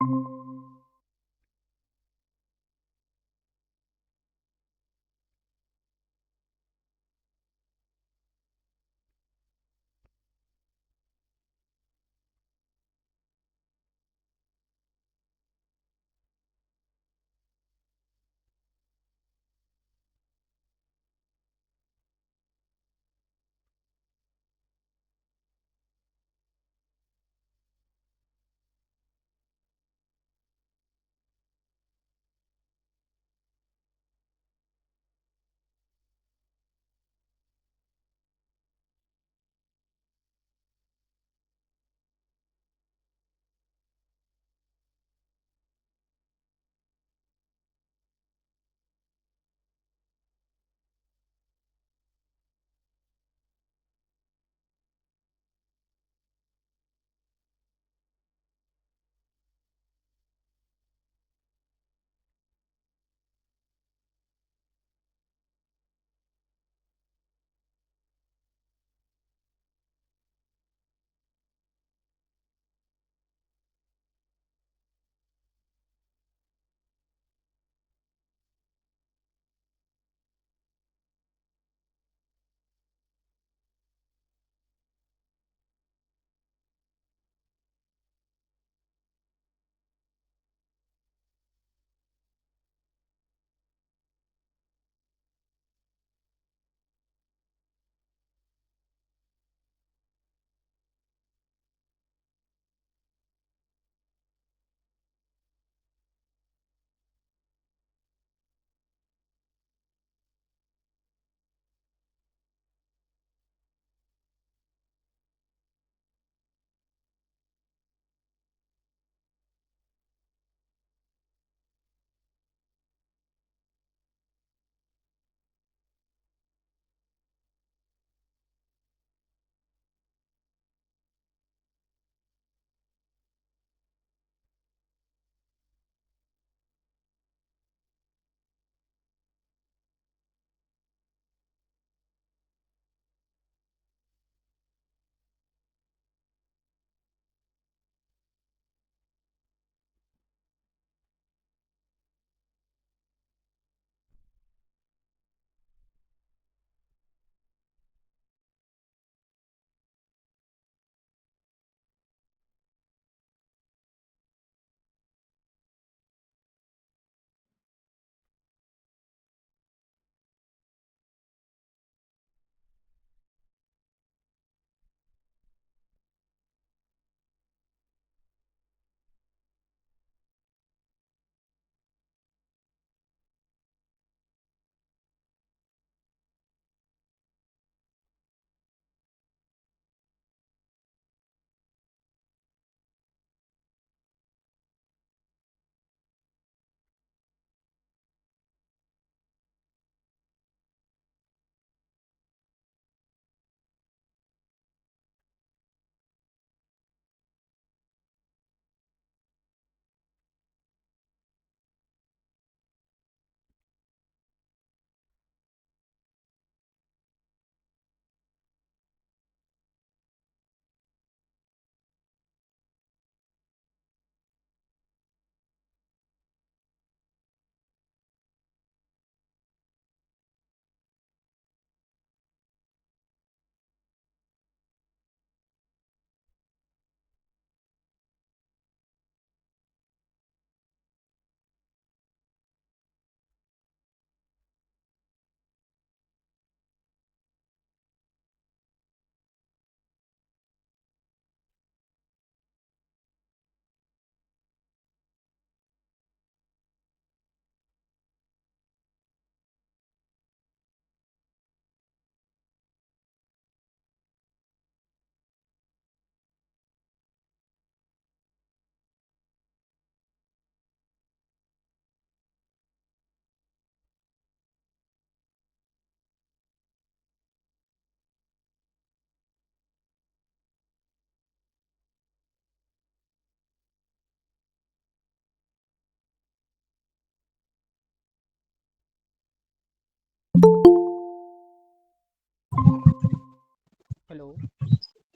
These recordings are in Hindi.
हेलो।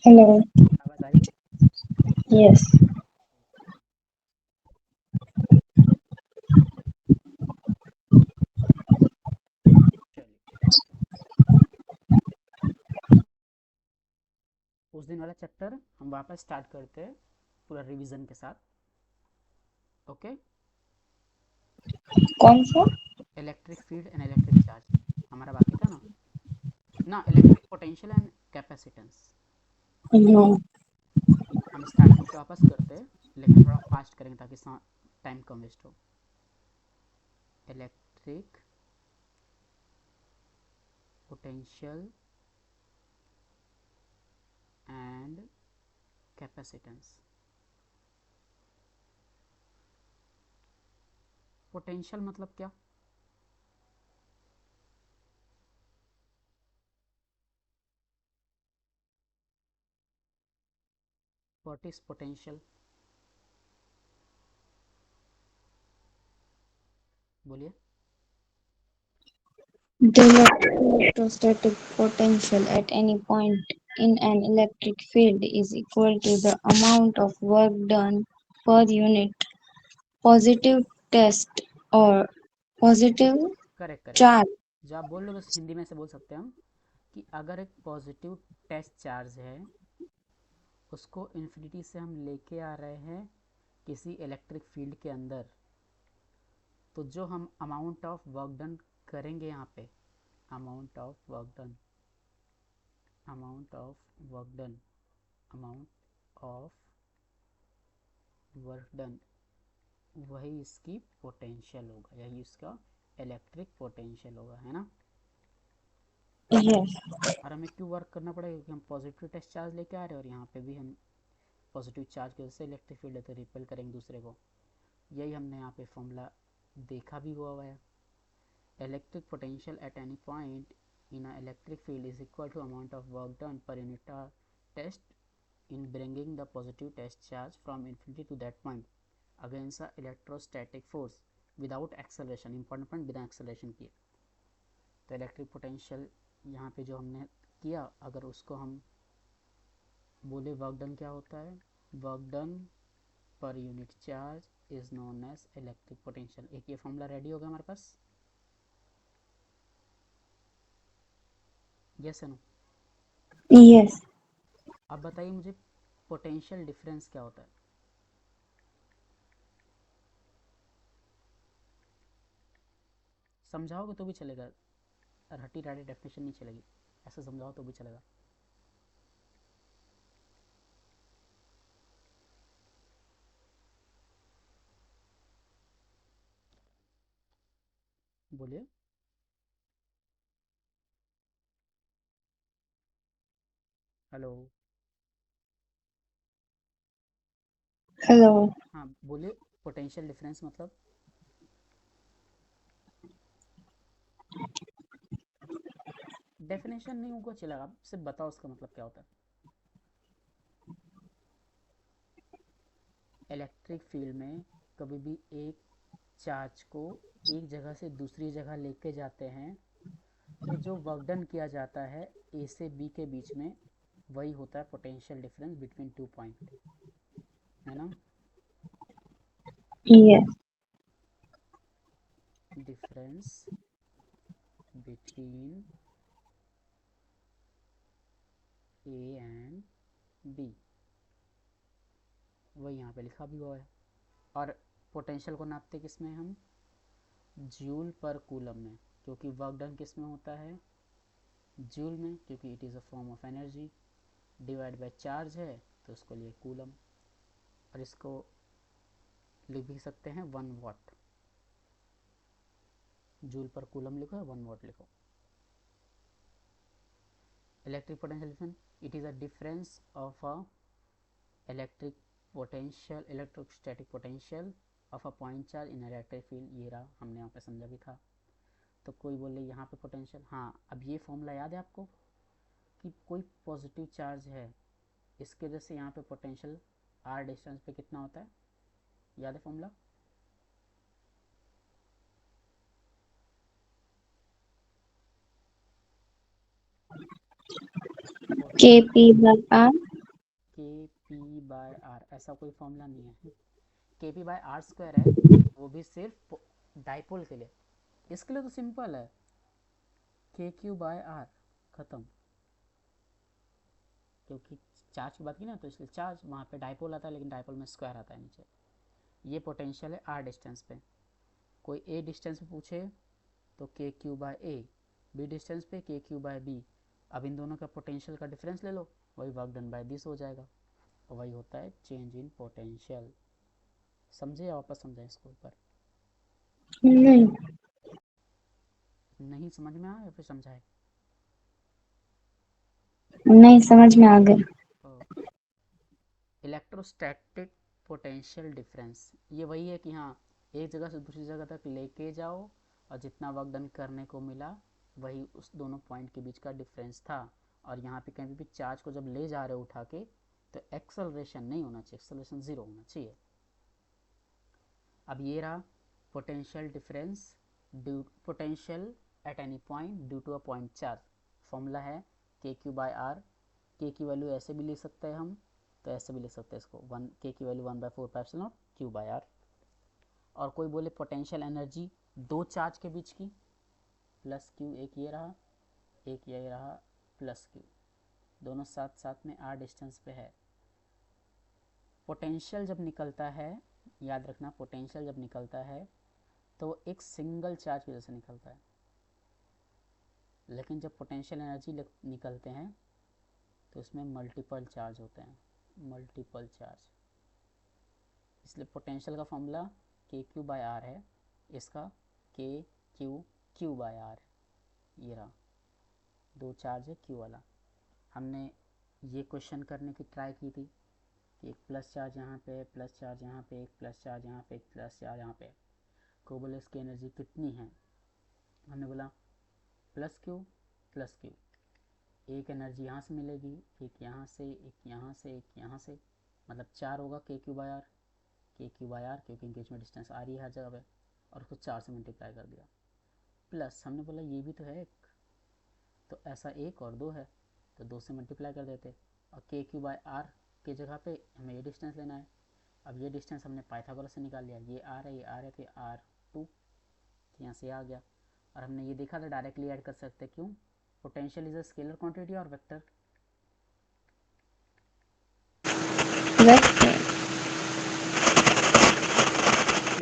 हेलो। आवाज़ आ रही है? यस। उस दिन वाला चैप्टर हम वापस स्टार्ट करते हैं पूरा रिवीजन के साथ। ओके, कौन सा? Electric field and electric charge हमारा बाकी था ना इलेक्ट्रिक पोटेंशियल एंड कैपेसिटेंस। हाँ। हम स्टार्टिंग से वापस करते हैं, लेकिन थोड़ा फास्ट करेंगे ताकि टाइम कम वेस्ट हो। Electric potential and capacitance. Potential मतलब क्या? What is potential? बोलिए। The electrostatic potential at any point in an electric field is equal to the amount of work done per unit positive test or positive correct correct. charge. जो आप बोल रहे हो बस हिंदी में से बोल सकते हैं हम कि अगर एक पॉजिटिव टेस्ट चार्ज है, उसको इन्फिनिटी से हम लेके आ रहे हैं किसी इलेक्ट्रिक फील्ड के अंदर, तो जो हम अमाउंट ऑफ वर्क डन करेंगे यहाँ पे, amount of work done, amount of work done, amount of work done, वही इसकी पोटेंशियल होगा, यही इसका इलेक्ट्रिक पोटेंशियल होगा, है ना। Yes. और हमें क्यों वर्क करना पड़ेगा? क्योंकि हम पॉजिटिव टेस्ट चार्ज लेके आ रहे हैं और यहाँ पे भी हम पॉजिटिव चार्ज की वजह से इलेक्ट्रिक फील्ड है तो रिपेल करेंगे दूसरे को। यही हमने यहाँ पे फॉर्मूला देखा भी हुआ है। Electric potential at any point in a electric field is equal to amount of work done per unit test in bringing the positive test charge from infinity to that point against the electrostatic force without acceleration। important point, बिना acceleration किए। तो इलेक्ट्रिक पोटेंशियल यहाँ पे जो हमने किया, अगर उसको हम बोले वर्क डन क्या होता है, वर्क डन पर unit charge is known as electric potential. एक ये फॉर्मूला रेडी होगा हमारे पास। यस है नो? Yes. अब बताइए मुझे पोटेंशियल डिफरेंस क्या होता है? समझाओगे तो भी चलेगा, रटी राटी डेफिनेशन नहीं चलेगी, ऐसे समझाओ तो भी चलेगा। बोलिए। हेलो। Hello. हाँ बोलिए, पोटेंशियल डिफरेंस मतलब। डेफिनेशन नहीं होगा चलेगा, आप सिर्फ बताओ उसका मतलब क्या होता है। इलेक्ट्रिक फील्ड में कभी भी एक चार्ज को एक जगह से दूसरी जगह लेके जाते हैं, तो जो वर्क डन किया जाता है ए से बी के बीच में, वही होता है potential difference between two point, है ना। Yes. Difference between A and B, वही यहाँ पे लिखा भी हुआ है। और पोटेंशियल को नापते किस में हम? जूल पर कूलम में, क्योंकि वर्क डन किस में होता है? जूल में, क्योंकि it is a form of energy. Divide by charge है तो उसको लिए कूलम, और इसको लिख भी सकते हैं 1 वाट। जूल पर कूलम लिखो या 1 वाट लिखो। Electric potential difference, it is a difference of a electric potential, electrostatic potential of a point charge in electric field. ये रहा, हमने यहाँ पे समझा भी था। तो कोई बोले यहाँ पे पोटेंशियल, हाँ अब ये फॉर्मूला याद है आपको कि कोई पॉजिटिव चार्ज है, इसके वजह से यहाँ पे पोटेंशियल आर डिस्टेंस पे कितना होता है, याद है फॉर्मूला? KP by R. के पी बाय आर, ऐसा कोई फॉर्मूला नहीं है। K p by r square है, वो भी सिर्फ डाइपोल के लिए। इसके लिए तो सिंपल है, के क्यू बाय आर, खत्म। क्योंकि चार्ज की बात की ना, तो इसलिए चार्ज वहाँ पे डाइपोल आता है, लेकिन डाइपोल में स्क्वायर आता है नीचे। ये पोटेंशियल है आर डिस्टेंस पे। कोई ए डिस्टेंस पे पूछे तो के क्यू बाय ए, बी डिस्टेंस पे के क्यू बाय बी। अब इन दोनों का पोटेंशियल का डिफरेंस ले लो, वही वर्क डन बाय दिस हो जाएगा, और वही होता है चेंज इन पोटेंशियल। समझे या वापस समझाएं इसको ऊपर? नहीं। नहीं समझ में आया या फिर समझाए? नहीं, समझ में आ गया। इलेक्ट्रोस्टैटिक पोटेंशियल डिफरेंस ये वही है कि हाँ, एक जगह से दूसरी जगह तक लेके जाओ और जितना वर्क डन करने को मिला वही उस दोनों पॉइंट के बीच का डिफरेंस था। और यहाँ पे कहीं भी चार्ज को जब ले जा रहे हो उठा के, तो एक्सेलरेशन नहीं होना चाहिए, एक्सेलरेशन ज़ीरो होना चाहिए। अब ये रहा potential difference due potential at any point due to a point charge. Formula है के क्यू बाई आर। के की वैल्यू ऐसे भी लिख सकते हैं हम, तो ऐसे भी लिख सकते हैं इसको, वन के की वैल्यू 1/4 क्यू बाई आर। और कोई बोले पोटेंशियल एनर्जी दो चार्ज के बीच की, प्लस क्यू, एक ये रहा, एक ये रहा, प्लस क्यू, दोनों साथ साथ में आर डिस्टेंस पे है। पोटेंशियल जब निकलता है, याद रखना, पोटेंशियल जब निकलता है तो वो एक सिंगल चार्ज की वजह से निकलता है। लेकिन जब पोटेंशियल एनर्जी निकलते हैं तो उसमें मल्टीपल चार्ज होते हैं, मल्टीपल चार्ज। इसलिए पोटेंशियल का फॉर्मूला के क्यू बाय आर है, इसका के क्यू क्यू बाय आर। ये रहा, दो चार्ज है क्यू वाला। हमने ये क्वेश्चन करने की ट्राई की थी कि एक प्लस चार्ज यहाँ पे, प्लस चार्ज यहाँ पे, एक प्लस चार्ज यहाँ पे, एक प्लस चार्ज यहाँ पे, को बोले इसकी एनर्जी कितनी है। हमने बोला प्लस क्यू, एक एनर्जी यहाँ से मिलेगी, एक यहाँ से, एक यहाँ से, एक यहाँ से, मतलब चार होगा के क्यू बाय आर। के क्यू बाय आर क्योंकि इंगेजमेंट डिस्टेंस आ रही है हर जगह पे, और उसको चार से मल्टीप्लाई कर दिया। प्लस हमने बोला ये भी तो है एक, तो ऐसा एक और दो है, तो दो से मल्टीप्लाई कर देते। और के क्यू बाय आर की जगह पे हमें ये डिस्टेंस लेना है। अब ये डिस्टेंस हमने पाइथागोरस से निकाल लिया, ये आर है, ये आर है, तो ये आर टू, यहाँ से आ गया। और हमने ये देखा था डायरेक्टली ऐड कर सकते, क्यों? Potential is a scalar quantity और वेक्टर। वेक्टर।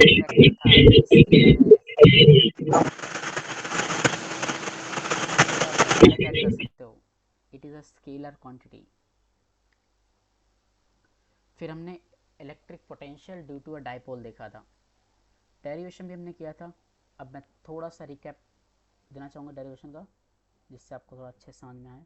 ये वेक्टर था, ये स्केलर है, तो आप डायरेक्ट ऐड कर सकते हो, it is a scalar quantity. फिर हमने electric potential due to a dipole देखा था, डेरिवेशन भी हमने किया था। अब मैं थोड़ा सा रिकैप देना चाहूँगा डेरिवेशन का, जिससे आपको थोड़ा अच्छे समझ में आए।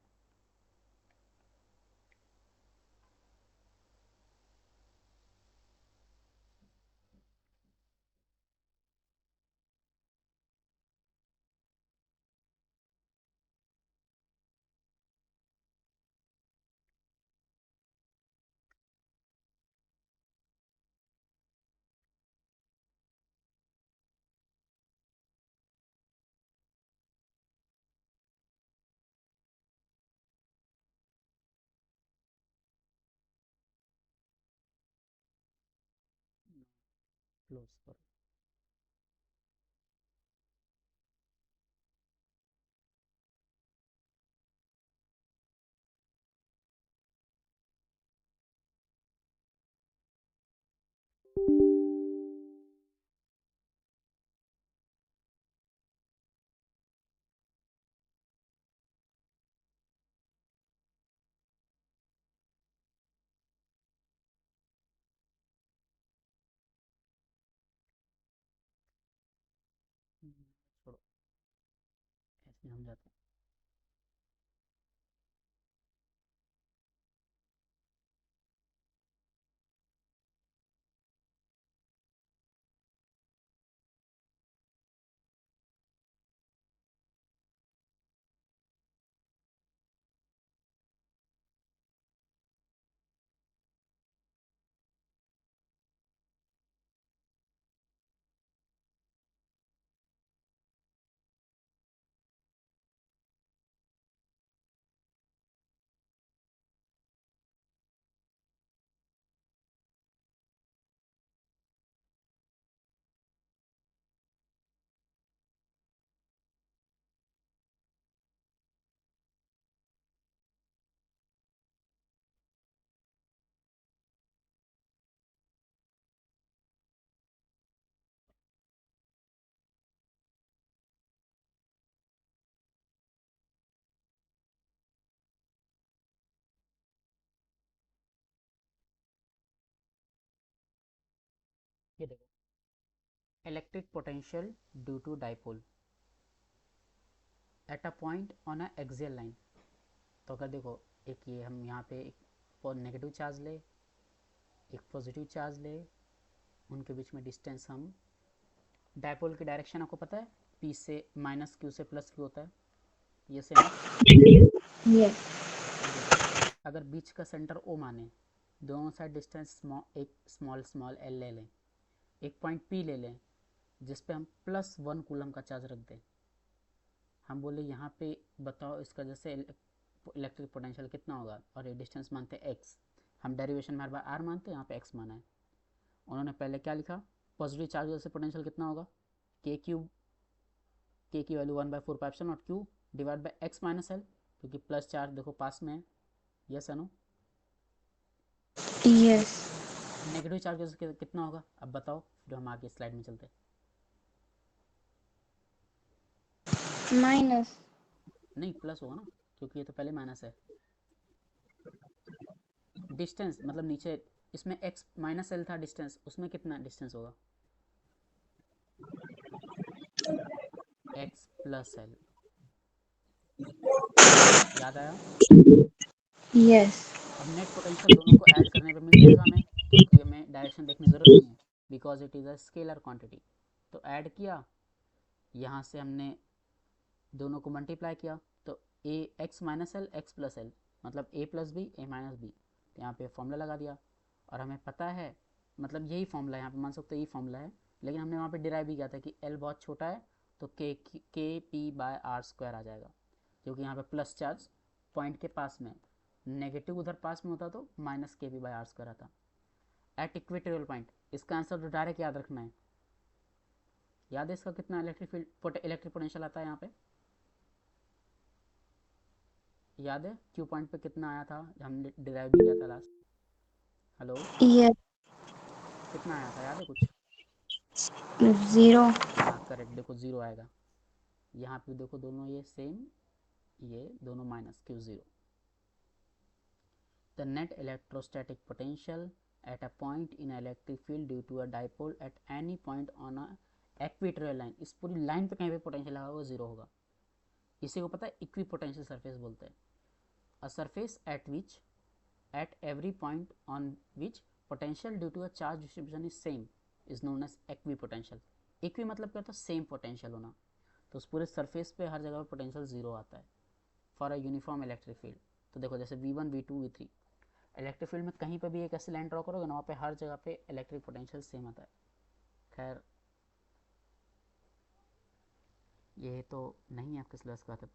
क्लोज करो। छोड़ो, ऐसे हम जाते हैं। ये देखो, electric potential due to dipole at a point on a axial line. तो अगर देखो, एक ये हम यहाँ पे एक नेगेटिव चार्ज ले, एक पॉजिटिव चार्ज ले, उनके बीच में डिस्टेंस हम, डायपोल की डायरेक्शन आपको पता है, पी से माइनस क्यू से प्लस क्यू होता है, ये सेम है। Yes. अब देखो, अगर बीच का सेंटर ओ माने, दोनों साइड डिस्टेंस एक स्मॉल स्मॉल एल ले लें, एक पॉइंट पी ले लें जिस पे हम +1 कूलम का चार्ज रख दें, हम बोले यहाँ पे बताओ इसका जैसे इलेक्ट्रिक पोटेंशियल कितना होगा, और ये डिस्टेंस मानते हैं एक्स, हम डेरिवेशन में हर बार आर मानते हैं, यहाँ पे एक्स माना है। उन्होंने पहले क्या लिखा, पॉजिटिव चार्ज जैसे पोटेंशियल कितना होगा, के क्यूब, के की value 1/4 Q divide by x minus L, क्योंकि प्लस चार्ज देखो पास में है, यस अनु। Yes. नेगेटिव चार्ज जैसे कितना होगा, अब बताओ, फिर हम आगे स्लाइड में चलते हैं। Minus. नहीं प्लस होगा ना, क्योंकि ये तो पहले माइनस है। डिस्टेंस मतलब नीचे इसमें एक्स माइनस एल था डिस्टेंस, उसमें कितना डिस्टेंस होगा, एक्स प्लस एल, याद आया। Yes. अब नेट पोटेंशियल दोनों को ऐड करने पे मिल जाएगा हमें, क्योंकि हमें डायरेक्शन देखने की ज़रूरत नहीं है, because it is a scalar quantity. तो ऐड किया, यहाँ से हमने दोनों को मल्टीप्लाई किया, तो A x minus l x plus l मतलब A plus B A minus B, तो यहाँ पे फॉर्मूला लगा दिया। और हमें पता है, मतलब यही फॉर्मूला है, यहाँ पे मान सकते हो यही फॉर्मूला है, लेकिन हमने वहाँ पे डिराइव भी किया था कि एल बहुत छोटा है, तो के पी बाय आर स्क्वायर आ जाएगा, क्योंकि यहाँ पे प्लस चार्ज पॉइंट के पास में, नेगेटिव उधर पास में होता तो माइनस के पी बाय आर स्क्वायर आता। एट इक्वेटोरियल पॉइंट, इसका आंसर तो डायरेक्ट याद रखना है। याद है इसका कितना इलेक्ट्रिक फील्ड इलेक्ट्रिक पोटेंशियल आता है यहाँ पे, याद है क्यू पॉइंट पे कितना आया था, हमने डिराइव भी किया था लास्ट। Hello, Yes. कितना आया था याद है कुछ। 0. हाँ करेक्ट, देखो ज़ीरो आएगा। यहाँ पे देखो दोनों ये सेम, ये दोनों minus q zero. The net electrostatic potential at a point in electric field due to a dipole at any point on a equatorial line, इस पूरी लाइन पे कहीं पे पोटेंशियल लगा वो ज़ीरो होगा। इसी को पता है इक्वी पोटेंशियल सरफेस बोलते हैं। A surface at which at every point on which potential due to a charge distribution is same is known as equipotential। Equi मतलब क्या होता है, सेम पोटेंशियल होना, तो उस पूरे सरफेस पे हर जगह पर पोटेंशियल जीरो आता है for a uniform electric field. तो देखो जैसे V1 V2 V3, electric field में कहीं पर भी एक ऐसी लाइन ड्रॉ करोगे ना, वहाँ पे हर जगह पे इलेक्ट्रिक पोटेंशियल सेम आता है। खैर ये तो नहीं है आपके सिलेबस का,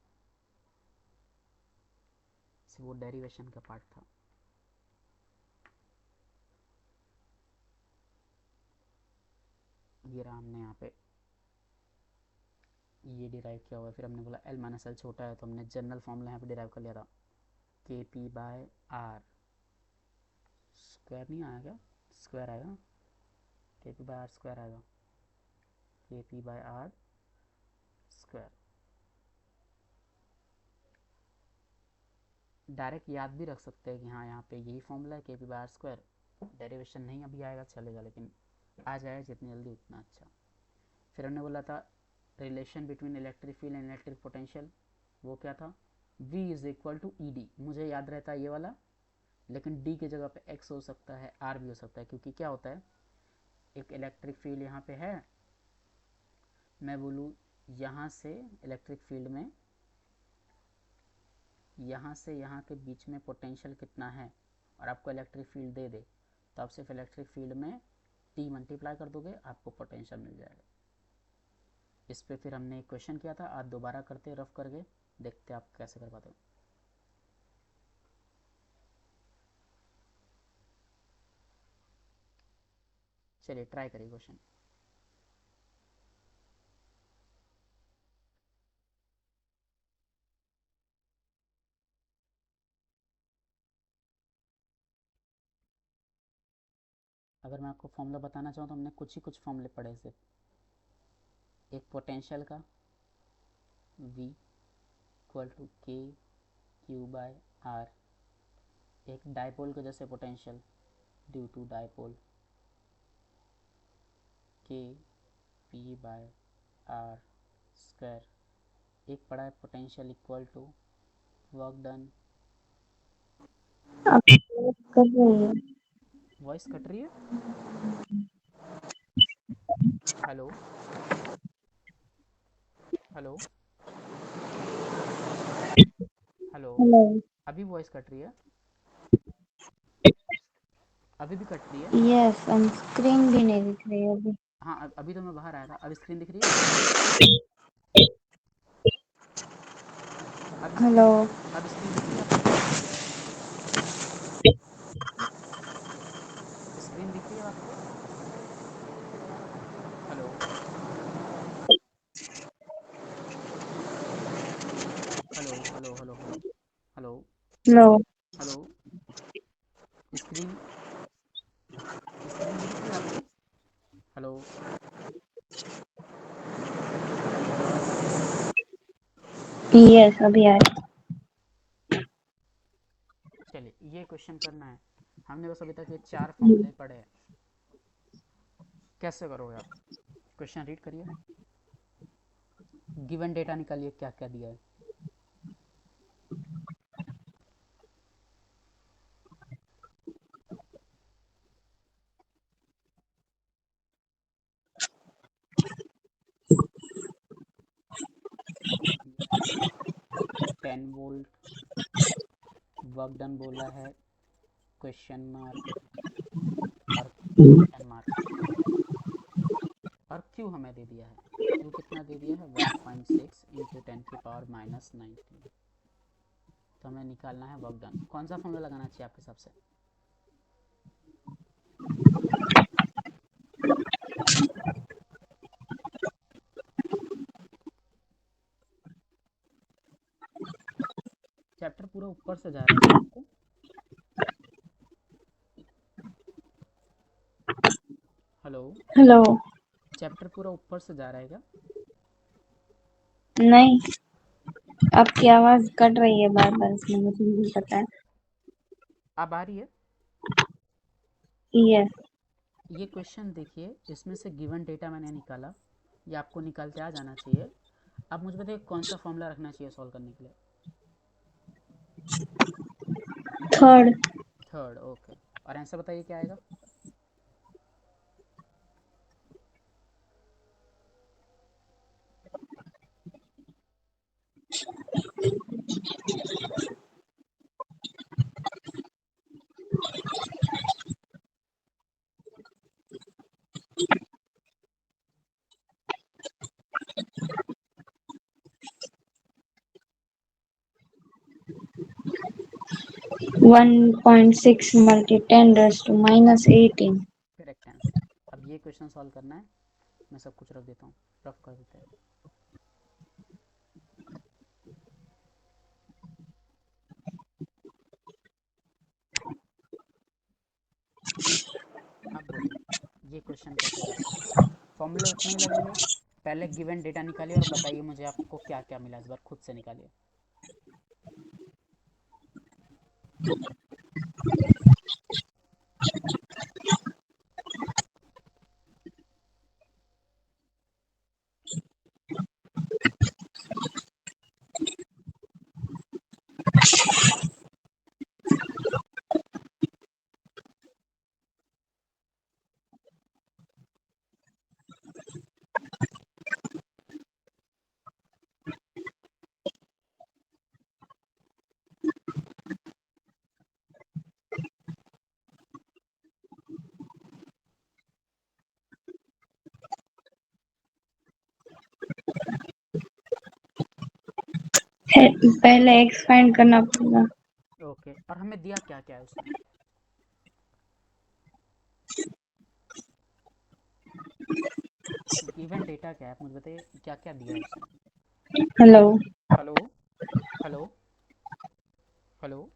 वो डेरिवेशन का पार्ट था। ये रहा, हमने यहाँ पे ये डिराइव किया हुआ है, फिर हमने बोला एल माइनस एल छोटा है, तो हमने जनरल फॉर्मूला यहाँ पे डिराइव कर लिया था, के पी बाय आर स्क्वायर, नहीं आया क्या, स्क्वायर आएगा, k p by r square आएगा, k p by r square. Direct याद भी रख सकते हैं कि हाँ यहाँ पे यही फॉर्मूला है, k p by r square. Derivation नहीं अभी आएगा चलेगा, लेकिन आ जाए जितनी जल्दी उतना अच्छा। फिर हमने बोला था relation between electric field and electric potential, वो क्या था, V is equal to e d, मुझे याद रहता है ये वाला, लेकिन D की जगह पे X हो सकता है, R भी हो सकता है, क्योंकि क्या होता है, एक इलेक्ट्रिक फील्ड यहाँ पे है, मैं बोलूँ यहाँ से इलेक्ट्रिक फील्ड में, यहाँ से यहाँ के बीच में पोटेंशियल कितना है, और आपको इलेक्ट्रिक फील्ड दे दे, तो आप सिर्फ इलेक्ट्रिक फील्ड में टी मल्टीप्लाई कर दोगे, आपको पोटेंशियल मिल जाएगा। इस पे फिर हमने एक क्वेश्चन किया था, आज दोबारा करते रफ करके, देखते आप कैसे कर पाते हो। चलिए ट्राई करिए क्वेश्चन। अगर मैं आपको फॉर्मूला बताना चाहूँ तो हमने कुछ ही कुछ फॉर्मूले पढ़े सिर्फ, एक पोटेंशियल का V equal to k q by r, एक डाइपोल के जैसे potential due to dipole, k p by r square. एक पड़ा है potential equal to work done. आप कर रही है। वॉइस कट रही है। Hello hello hello. हेलो। अभी वॉइस कट रही है। अभी भी कट रही है। यस, हम स्क्रीन भी नहीं दिख रही है अभी। हाँ अभी तो मैं बाहर आया था। अब स्क्रीन दिख रही है। अब हेलो। स्क्रीन अब स्क्रीन दिख रही है आपको। स्क्रीन दिख रही है आपको। Hello hello hello hello hello hello hello. Hello. Screen screen नहीं दिख रही है आपको। हेलो हेलो आवाज़ नहीं आ रही। यस, अभी आ रही। चलिए ये क्वेश्चन करना है। हमने बस अभी तक ये 4 फॉर्मूले पढ़े हैं। कैसे करोगे आप। क्वेश्चन रीड करिए। गिवन डेटा निकालिए क्या क्या दिया है। दिया है 10 वोल्ट। वर्क डन बोला है क्वेश्चन मार्क और क्वेश्चन मार्क। और क्यू हमें दे दिया है। क्यू कितना दे दिया है 1.6 इंटू 10⁻⁹। तो हमें निकालना है वर्क डन। कौन सा फॉर्मूला लगाना चाहिए आपके हिसाब से। चैप्टर पूरा ऊपर से जा रहा है क्या आपको। हेलो। हेलो। चैप्टर पूरा ऊपर से जा रहा है क्या। नहीं, आपकी आवाज कट रही है बार बार, इसमें मुझे नहीं पता है। अब आ रही है। यस। ये क्वेश्चन देखिए, इसमें से गिवन डेटा मैंने निकाला। ये आपको निकालते आ जाना चाहिए। अब मुझे बताइए कौन सा फॉर्मूला रखना चाहिए सॉल्व करने के लिए। थर्ड। Third okay. और आंसर बताइए क्या आएगा। (1.6 × 10⁻⁻18). Correct answer. अब ये क्वेश्चन सॉल्व करना है। मैं सब कुछ रख देता हूँ। रफ कर देते हैं। अब बोलिए ये क्वेश्चन कैसे करोगे। फॉर्मूले उतने ही लगेंगे। पहले गिवन डेटा निकालिए और बताइए मुझे आपको क्या क्या मिला। इस बार खुद से निकालिए। पहले एक्सपेंड करना पड़ेगा। ओके और हमें दिया क्या क्या है उसमें। गिवन डेटा क्या है आप मुझे बताइए क्या क्या दिया है उसमें। हेलो। Hello hello hello.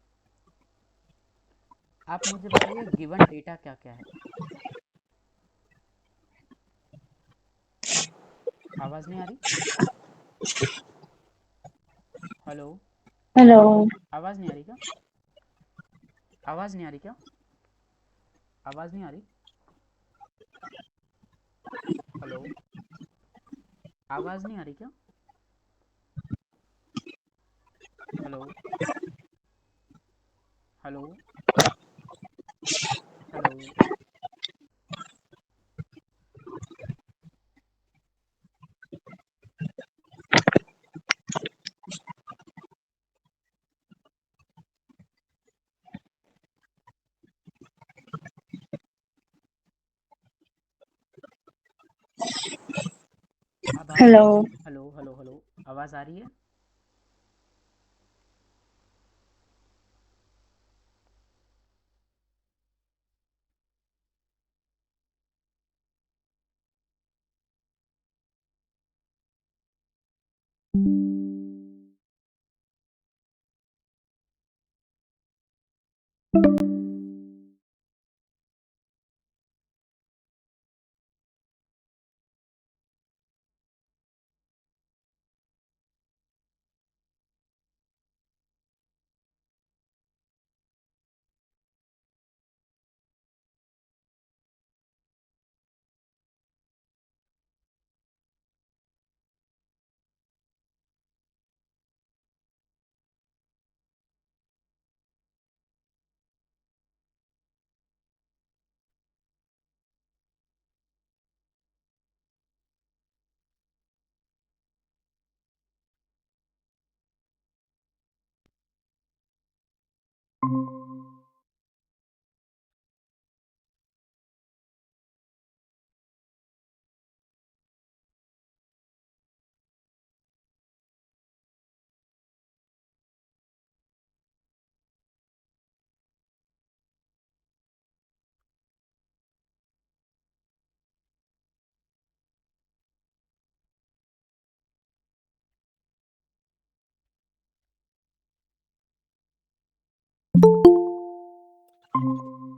आप मुझे बताइए गिवन डेटा क्या क्या है। आवाज़ नहीं आ रही। हेलो। हेलो। आवाज़ नहीं आ रही क्या। आवाज़ नहीं आ रही क्या। आवाज़ नहीं आ रही। हेलो, आवाज़ नहीं आ रही क्या? Hello, hello, hello. अब आ रही है? हेलो। Hello, hello, hello. आवाज़ आ रही है?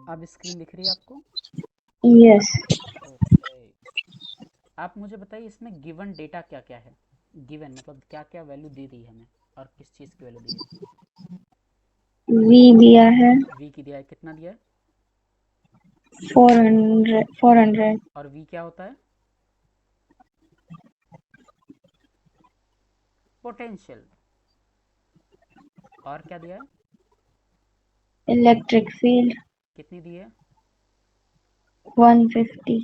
अब स्क्रीन दिख रही है आपको? यस। ओके। आप मुझे बताइए इसमें गिवन डेटा क्या क्या है? गिवन मतलब क्या क्या वैल्यू दे दी है हमें, और किस चीज़ की वैल्यू दी है? वी दिया है वी की दिया है, कितना दिया है? 400। और वी क्या होता है? पोटेंशियल। और क्या दिया है? इलेक्ट्रिक फील्ड कितनी दी है? 150।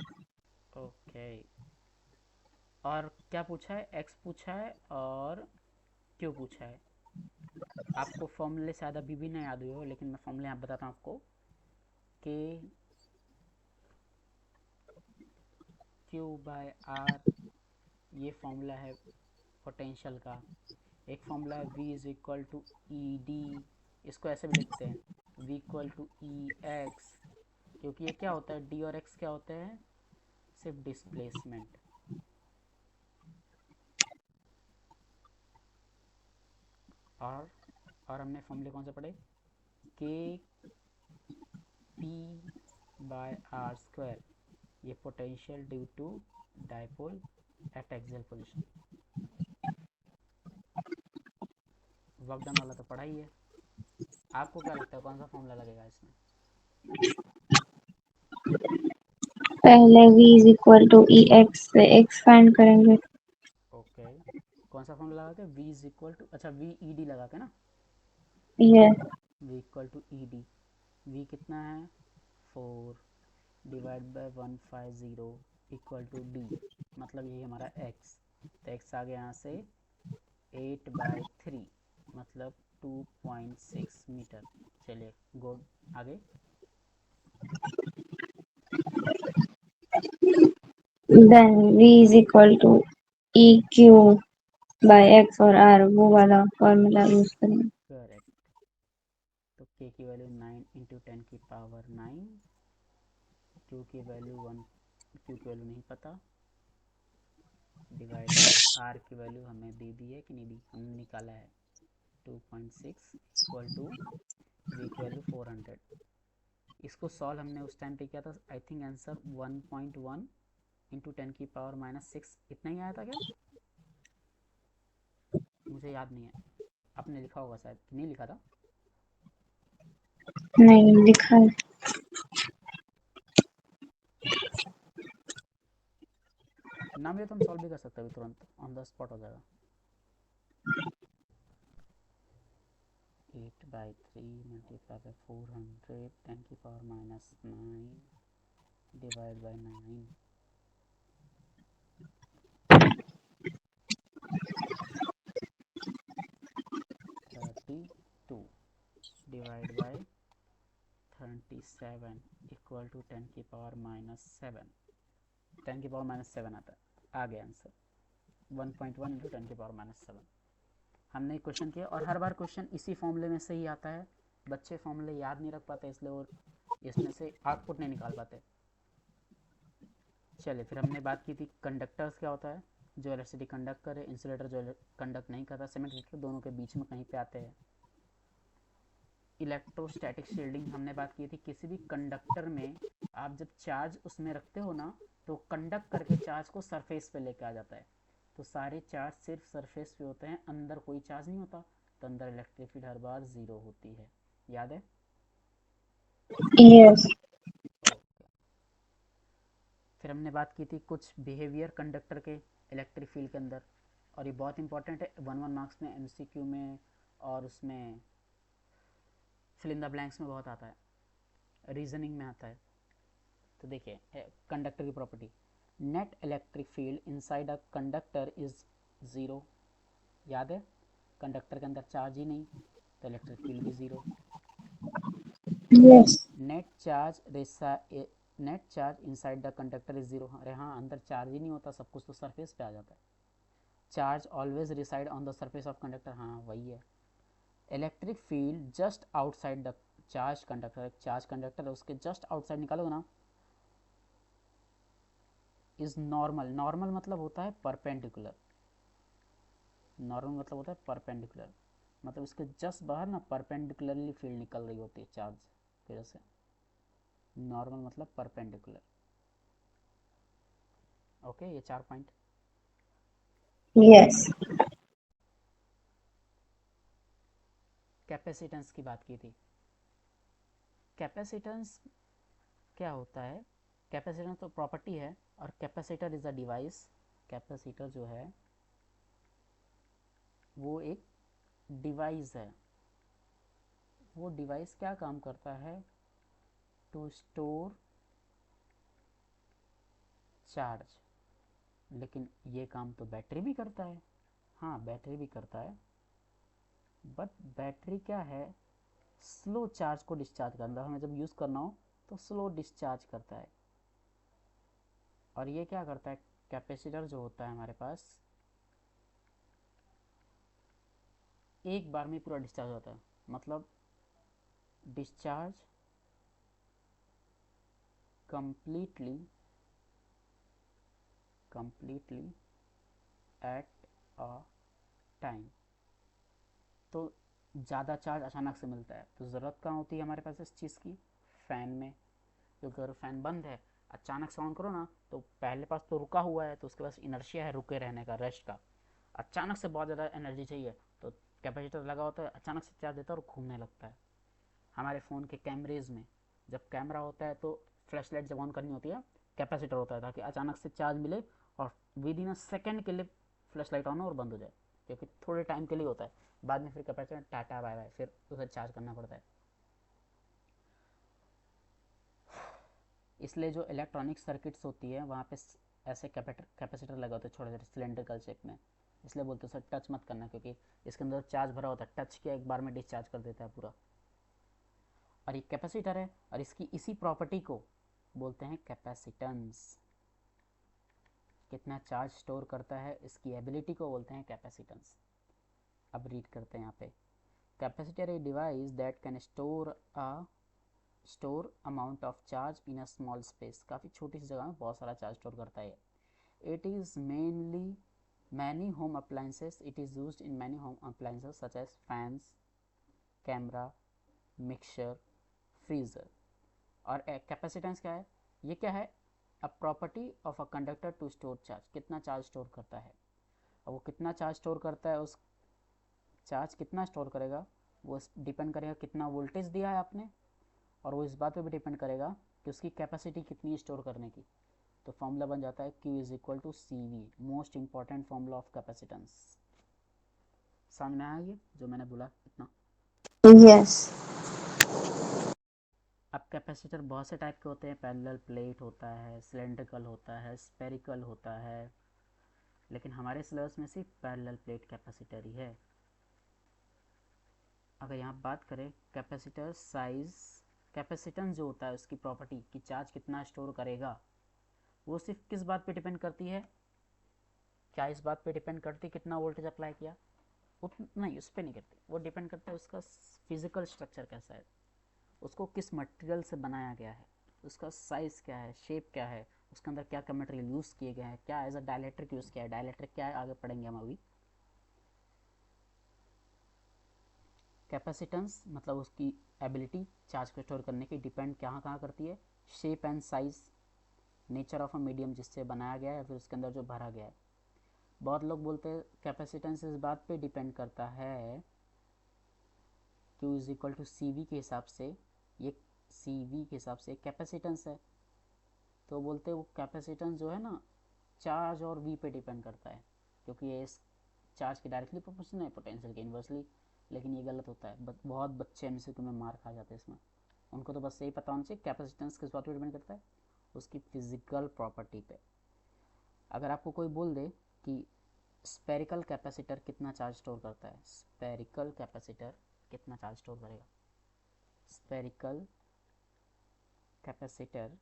ओके। और क्या पूछा है? एक्स पूछा है और क्यू पूछा है। आपको फॉर्मूले शायद अभी भी नहीं याद हुए हो, लेकिन मैं फॉर्मूले आप बताता हूँ आपको। के क्यू बाय आर, ये फॉर्मूला है पोटेंशियल का। एक फॉर्मूला है v is equal to e d, इसको ऐसे भी लिखते हैं v equal to e x, क्योंकि ये क्या होता है, d और x क्या होते हैं? सिर्फ डिस्प्लेसमेंट। और और हमने फॉर्मूले कौन से पढ़े? K p by r square, ये potential due to dipole at axial position. Work done वाला तो पढ़ा ही है। आपको क्या लगता है कौन सा फॉर्मूला लगेगा इसमें? पहले v is equal to e x से x फाइंड करेंगे। ओके। कौन सा फॉर्मूला लगा के? v इज इक्वल टू, अच्छा v ई डी लगा के ना, yes. v equal to e d. v कितना है? 4 divide by 150 equal to d, मतलब ये हमारा x। तो x आ गया यहाँ से 8/3, मतलब 2.6 मीटर। चलिए गुड, आगे। Then v is equal to e q by x और आर, वो वाला फॉर्मूला यूज करेंगे। करेक्ट। तो k की वैल्यू 9 × 10⁹, q की वैल्यू 1, q की वैल्यू नहीं पता, डिवाइड बाय r की वैल्यू हमें दे दी है कि नहीं दी, हमने निकाला है 2.6 इक्वल टू v की वैल्यू 400। इसको सॉल्व हमने उस टाइम पे किया था, आई थिंक आंसर 1.1 इंटू 10⁻⁶, इतना ही आया था क्या? मुझे याद नहीं है, आपने लिखा होगा शायद, कि नहीं लिखा था? नहीं लिखा है। चाहे तो हम सॉल्व भी कर सकते हैं अभी, तुरंत ऑन द स्पॉट हो जाएगा। 8/3 multiply by 400 10⁻⁹ divide by 9 32 divide by 37 equal to 10⁻⁷ 10⁻⁷ आता है, आ गया आंसर 1.1 इंटू 10⁻⁷। हमने क्वेश्चन किया और हर बार क्वेश्चन इसी फॉर्मूले में से ही आता है। बच्चे फॉर्मूले याद नहीं रख पाते इसलिए और इसमें से आउटपुट नहीं निकाल पाते। चलिए फिर हमने बात की थी कंडक्टर्स क्या होता है, जो इलेक्ट्रिसिटी कंडक्ट करे, इंसुलेटर जो कंडक्ट नहीं करता, सेमीकंडक्टर दोनों के बीच में कहीं पे आते हैं। इलेक्ट्रोस्टैटिक शील्डिंग हमने बात की थी, किसी भी कंडक्टर में आप जब चार्ज उसमें रखते हो ना तो कंडक्ट करके चार्ज को सरफेस पे लेके आ जाता है। तो सारे चार्ज सिर्फ सरफेस पे होते हैं, अंदर कोई चार्ज नहीं होता, तो अंदर इलेक्ट्रिक फील्ड हर बार ज़ीरो होती है। याद है? Yes. ओके। फिर हमने बात की थी कुछ बिहेवियर कंडक्टर के इलेक्ट्रिक फील्ड के अंदर, और ये बहुत इंपॉर्टेंट है, 1 मार्क्स में, एमसीक्यू में और उसमें फिल इन द ब्लैंक्स में बहुत आता है, रीजनिंग में आता है। तो देखिए कंडक्टर की property, net electric field inside a conductor is zero. याद है? कंडक्टर के अंदर चार्ज ही नहीं तो इलेक्ट्रिक फील्ड भी zero. Yes. Net charge inside the conductor is zero. अरे हाँ, अंदर चार्ज ही नहीं होता, सब कुछ तो सरफेस पे आ जाता है। Charge always reside on the surface of conductor, हाँ वही है। Electric field just outside the charge conductor, charge conductor है उसके जस्ट आउटसाइड निकालो ना, इज नॉर्मल। नॉर्मल मतलब होता है परपेंडिकुलर, नॉर्मल मतलब होता है परपेंडिकुलर, मतलब इसके जस्ट बाहर ना परपेंडिकुलरली फील्ड निकल रही होती है चार्ज की वजह से। नॉर्मल मतलब परपेंडिकुलर। ओके, ये 4 पॉइंट। Yes. कैपेसिटेंस की बात की थी। कैपेसिटेंस क्या होता है? कैपेसिटेंस तो प्रॉपर्टी है, और capacitor is a device. Capacitor जो है वो एक डिवाइस है। वो डिवाइस क्या काम करता है? To store charge. लेकिन ये काम तो बैटरी भी करता है। हाँ, बैटरी भी करता है, बट बैटरी क्या है, स्लो चार्ज को डिस्चार्ज करता है, हमें जब यूज़ करना हो तो स्लो डिस्चार्ज करता है। और ये क्या करता है, कैपेसिटर जो होता है हमारे पास, एक बार में पूरा डिस्चार्ज होता है, मतलब discharge completely at a time। तो ज़्यादा चार्ज अचानक से मिलता है, तो ज़रूरत कहाँ होती है हमारे पास इस चीज़ की? फ़ैन में। क्योंकि अगर फ़ैन बंद है, अचानक से ऑन करो ना तो पहले पास तो रुका हुआ है, तो उसके पास इनर्शिया है रुके रहने का, रेस्ट का। अचानक से बहुत ज़्यादा एनर्जी चाहिए तो कैपेसिटर लगा होता है, अचानक से चार्ज देता है और घूमने लगता है। हमारे फ़ोन के कैमरेज में जब कैमरा होता है तो फ्लैश लाइट जब ऑन करनी होती है, कैपेसिटर होता है ताकि अचानक से चार्ज मिले और विद इन अ सेकेंड के लिए फ्लैश लाइट ऑन हो और बंद हो जाए, क्योंकि थोड़े टाइम के लिए होता है, बाद में फिर कैपेसिटर टाटा बाय बाय, फिर उसे चार्ज करना पड़ता है। इसलिए जो इलेक्ट्रॉनिक सर्किट्स होती है वहाँ पे ऐसे कैपेसिटर लगे होते हैं छोटे छोटे सिलेंड्रिकल शेप में, इसलिए बोलते हैं उसे टच मत करना, क्योंकि इसके अंदर चार्ज भरा होता है, टच किया एक बार में डिस्चार्ज कर देता है पूरा। और ये कैपेसिटर है और इसकी इसी प्रॉपर्टी को बोलते हैं कैपेसिटेंस। कितना चार्ज स्टोर करता है, इसकी एबिलिटी को बोलते हैं कैपेसिटेंस। अब रीड करते हैं यहाँ पे, capacitor a device that can store amount of charge in a small space. काफ़ी छोटी सी जगह में बहुत सारा चार्ज स्टोर करता है। It is mainly many home appliances, it is use in many home appliances such as fans, camera, mixer, freezer. और कैपेसिटेंस क्या है? ये क्या है? A property of a conductor to store charge. कितना चार्ज स्टोर करता है, और वो कितना चार्ज स्टोर करता है, उस चार्ज कितना स्टोर करेगा वो डिपेंड करेगा कितना वोल्टेज दिया है आपने, और वो इस बात पे भी डिपेंड करेगा कि उसकी कैपेसिटी कितनी स्टोर करने की। तो फॉर्मूला बन जाता है Q is equal to C V, most important formula of capacitance. समझ में आया ये जो मैंने बोला इतना? Yes. अब कैपेसिटर बहुत से टाइप के होते हैं, पैरेलल प्लेट होता है, सिलेंड्रिकल होता है, स्पेरिकल होता है, लेकिन हमारे सिलेबस में सिर्फ पैरेलल प्लेट कैपेसिटर ही है। अगर यहाँ बात करें कैपेसिटर साइज, कैपेसिटेंस जो होता है उसकी प्रॉपर्टी कि चार्ज कितना स्टोर करेगा, वो सिर्फ किस बात पे डिपेंड करती है? क्या इस बात पे डिपेंड करती है कितना वोल्टेज अप्लाई किया? नहीं, उस पर नहीं करती। वो डिपेंड करता है उसका फिजिकल स्ट्रक्चर कैसा है, उसको किस मटेरियल से बनाया गया है, उसका साइज़ क्या है, शेप क्या है, उसके अंदर क्या क्या मटेरियल यूज़ किए गए हैं, क्या एज अ डायलेक्ट्रिक यूज़ किया है। डायलेक्ट्रिक क्या है आगे पढ़ेंगे हम अभी। कैपेसिटेंस मतलब उसकी एबिलिटी चार्ज को स्टोर करने की डिपेंड कहाँ कहाँ करती है? Shape and size, nature of a medium जिससे बनाया गया है, फिर उसके अंदर जो भरा गया है। बहुत लोग बोलते हैं कैपेसिटेंस इस बात पे डिपेंड करता है Q is equal to C V के हिसाब से, ये सी वी के हिसाब से कैपेसिटेंस है, तो बोलते हैं वो कैपेसिटेंस जो है ना चार्ज और वी पे डिपेंड करता है, क्योंकि ये इस चार्ज की डायरेक्टली प्रोपोर्शनल है पोटेंशियल के इन्वर्सली। लेकिन ये गलत होता है, बहुत बच्चे एमसीक्यू में मार खा जाते हैं इसमें। उनको तो बस यही पता होना चाहिए कैपेसिटेंस किस बात पे डिपेंड करता है, उसकी फिजिकल प्रॉपर्टी पे। अगर आपको कोई बोल दे कि स्पेरिकल कैपेसिटर कितना चार्ज स्टोर करता है, स्पेरिकल कैपेसिटर कितना चार्ज स्टोर करेगा, स्पेरिकल कैपेसिटर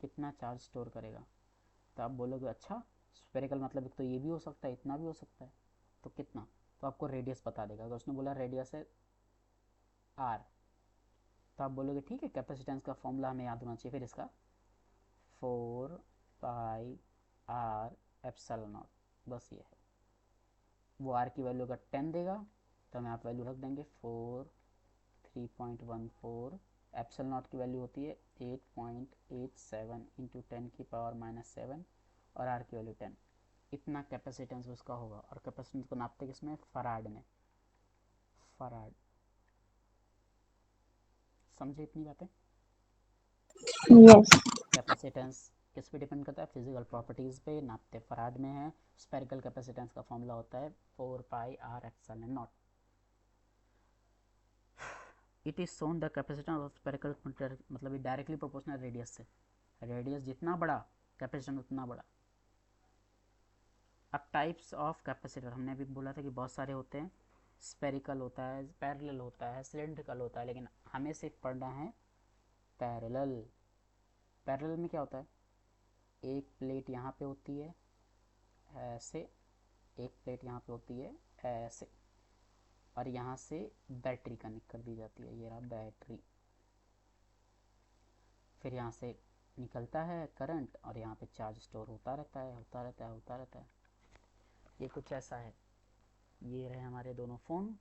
कितना चार्ज स्टोर करेगा, तो आप बोलोगे अच्छा स्फेरिकल मतलब तो ये भी हो सकता है, इतना भी हो सकता है, तो कितना? तो आपको रेडियस बता देगा। अगर उसने बोला रेडियस है आर, तो आप बोलोगे ठीक है, कैपेसिटेंस का फॉर्मूला हमें याद होना चाहिए, फिर इसका 4 पाई आर एप्सिलॉन नॉट, बस ये है। वो आर की वैल्यू अगर 10 देगा तो हमें आप वैल्यू रख देंगे 3.14, एप्सिलॉन नॉट की वैल्यू होती है 8.87 इंटू 10⁻⁻7 और आर की वैल्यू 10। इतना कैपेसिटेंस उसका होगा। और कैपेसिटेंस को नापते किसमें? फराड में। फराड, समझे इतनी बातें? Yes. कैपेसिटेंस किस पे डिपेंड करता है? फिजिकल प्रॉपर्टीज़ पे, नापते फराड में है। स्पेरिकल कैपेसिटेंस का फॉर्मूला होता है 4 pi r epsilon naught. It is shown the capacitance of spherical मतलब ये डायरेक्टली प्रोपोर्शनल रेडियस से, रेडियस जितना बड़ा कैपेसिटेंस उतना बड़ा। अब टाइप्स ऑफ कैपेसिटर हमने अभी बोला था कि बहुत सारे होते हैं, स्पेरिकल होता है, पैरेलल होता है, सिलेंड्रिकल होता है, लेकिन हमें सिर्फ पढ़ना है पैरेलल। पैरेलल में क्या होता है? एक प्लेट यहाँ पे होती है ऐसे, एक प्लेट यहाँ पे होती है ऐसे, और यहाँ से बैटरी कनेक्ट कर दी जाती है, ये रहा बैटरी। फिर यहाँ से निकलता है करंट और यहाँ पे चार्ज स्टोर होता रहता है, होता रहता है, होता रहता है। ये कुछ ऐसा है। ये रहे हमारे दोनों फ़ोन।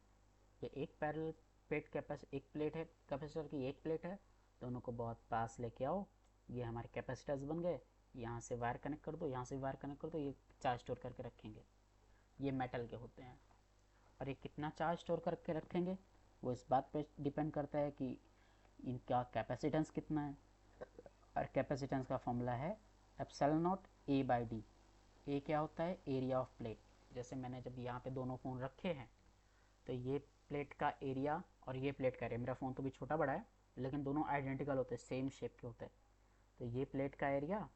ये एक पैरेलल एक प्लेट है कैपेसिटर की, एक प्लेट है, दोनों को बहुत पास लेके आओ, ये हमारे कैपेसिटर्स बन गए। यहाँ से वायर कनेक्ट कर दो, यहाँ से वायर कनेक्ट कर दो, ये चार्ज स्टोर करके रखेंगे। ये मेटल के होते हैं। और ये कितना चार्ज स्टोर करके रखेंगे वो इस बात पे डिपेंड करता है कि इनका कैपेसिटेंस कितना है। और कैपेसिटेंस का फॉर्मूला है epsilon naught A by D. A क्या होता है? Area of plate. जैसे मैंने जब यहाँ पे दोनों फ़ोन रखे हैं तो ये प्लेट का एरिया और ये प्लेट का एरिया, मेरा फ़ोन तो भी छोटा बड़ा है लेकिन दोनों आइडेंटिकल होते हैं, सेम शेप के होते हैं। तो ये प्लेट का एरिया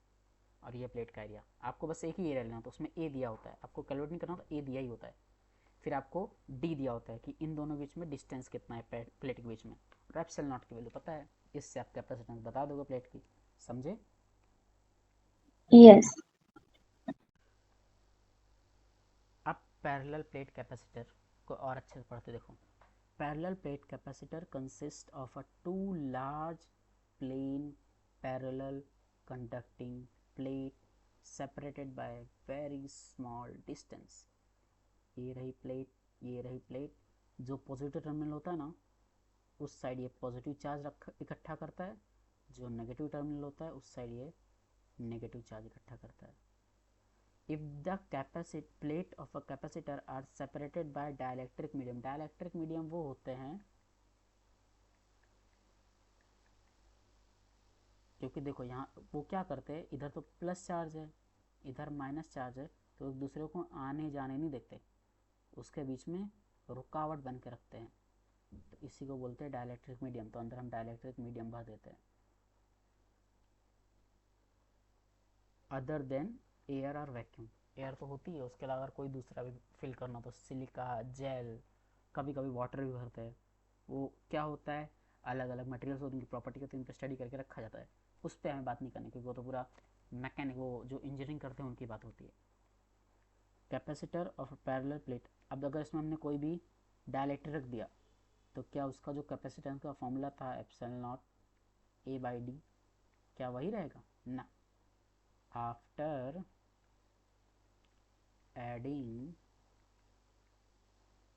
और ये प्लेट का एरिया, आपको बस एक ही एरिया लेना, तो उसमें ए दिया होता है, आपको कैलकुलेट नहीं करना तो ए दिया ही होता है। फिर आपको डी दिया होता है कि इन दोनों के बीच में डिस्टेंस कितना है प्लेट के बीच में, और एप्सिलॉन नॉट की वैल्यू पता है, इससे आप कैपेसिटेंस बता दोगे प्लेट की। समझे? Yes. अब पैरेलल प्लेट कैपेसिटर को और अच्छे से पढ़ते देखो। Parallel plate capacitor consist of a two large plane parallel conducting plate separated by very small distance. ये रही प्लेट, ये रही प्लेट। जो पॉजिटिव टर्मिनल होता है ना उस साइड ये पॉजिटिव चार्ज इकट्ठा करता है, जो नेगेटिव टर्मिनल होता है उस साइड ये नेगेटिव चार्ज इकट्ठा करता है। If the plate of a capacitor are separated by dielectric medium, dielectric medium वो होते हैं क्योंकि देखो यहाँ वो क्या करते हैं, इधर तो प्लस चार्ज है, इधर माइनस चार्ज है, तो एक दूसरे को आने जाने नहीं देते, उसके बीच में रुकावट बन के रखते हैं, तो इसी को बोलते हैं डाइलेक्ट्रिक मीडियम। तो अंदर हम डाइलेक्ट्रिक मीडियम भर देते हैं। अदर देन एयर और वैक्यूम, एयर तो होती है, उसके अलावा अगर कोई दूसरा भी फिल करना तो सिलिका, जेल, कभी कभी वाटर भी भरते हैं। वो क्या होता है, अलग अलग मटेरियल्स होती हैं, उनकी प्रॉपर्टी होती है, उनको स्टडी करके रखा जाता है। उस पर हमें बात नहीं करनी, क्योंकि वो तो पूरा मैकेनिक, वो जो इंजीनियरिंग करते हैं उनकी बात होती है। कैपेसिटर ऑफ पैरेलल प्लेट, अब अगर इसमें हमने कोई भी डायलेक्ट्रिक रख दिया, तो क्या उसका जो कैपेसिटेंस का फॉर्मूला था epsilon naught A by D, क्या वही रहेगा ना। आफ्टर एडिंग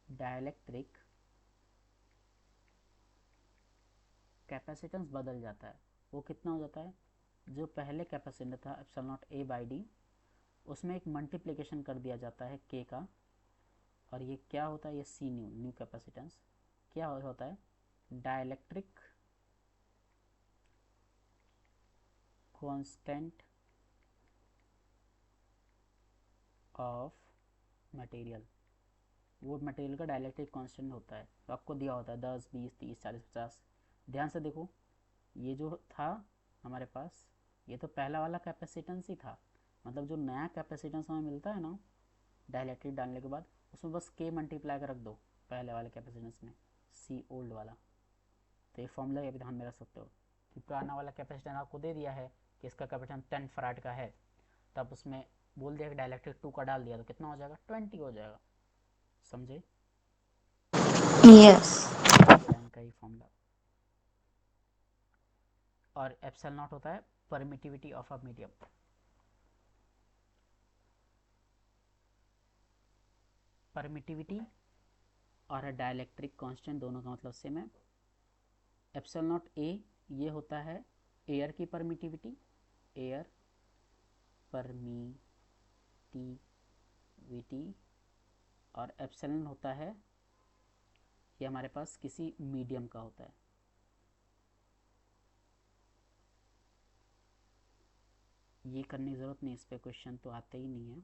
डाइलेक्ट्रिक, कैपेसिटेंस बदल जाता है। वो कितना हो जाता है, जो पहले कैपेसिटर था epsilon naught A by D, उसमें एक मल्टीप्लिकेशन कर दिया जाता है के का, और ये क्या होता है, ये सी न्यू, न्यू कैपेसिटेंस क्या होता है, डाइलेक्ट्रिक कांस्टेंट ऑफ मटेरियल। वो मटेरियल का डाइलेक्ट्रिक कांस्टेंट होता है, तो आपको दिया होता है 10, 20, 30, 40, 50। ध्यान से देखो, ये जो था हमारे पास, ये तो पहला वाला कैपेसिटेंस ही था, मतलब जो नया कैपेसिटेंस हमें मिलता है ना डाइलेक्ट्रिक डालने के बाद, उसमें बस के मल्टीप्लाई कर रख दो पहले वाले कैपेसिटेंस में, सी ओल्ड वाला। तो ये फॉर्मूला ये भी ध्यान में रख सकते हो कि पुराना वाला कैपेसिटेंस आपको दे दिया है कि इसका कैपेसिटेंस 10 फराड का है, तब उसमें बोल दिया कि डाइलेक्ट्रिक 2 का डाल दिया, तो कितना हो जाएगा, 20 हो जाएगा। समझे, Yes. टेन का ही फॉर्मूला। और एप्सिलॉन नॉट होता है permittivity of a medium. Permittivity और डाइलेक्ट्रिक कांस्टेंट दोनों का मतलब सेम है। एप्सिलॉन नॉट ए ये होता है एयर की परमिटिविटी, एयर परमिटिविटी, और एप्सिलॉन होता है ये हमारे पास किसी मीडियम का होता है। ये करने की ज़रूरत नहीं, इस पर क्वेश्चन तो आते ही नहीं है।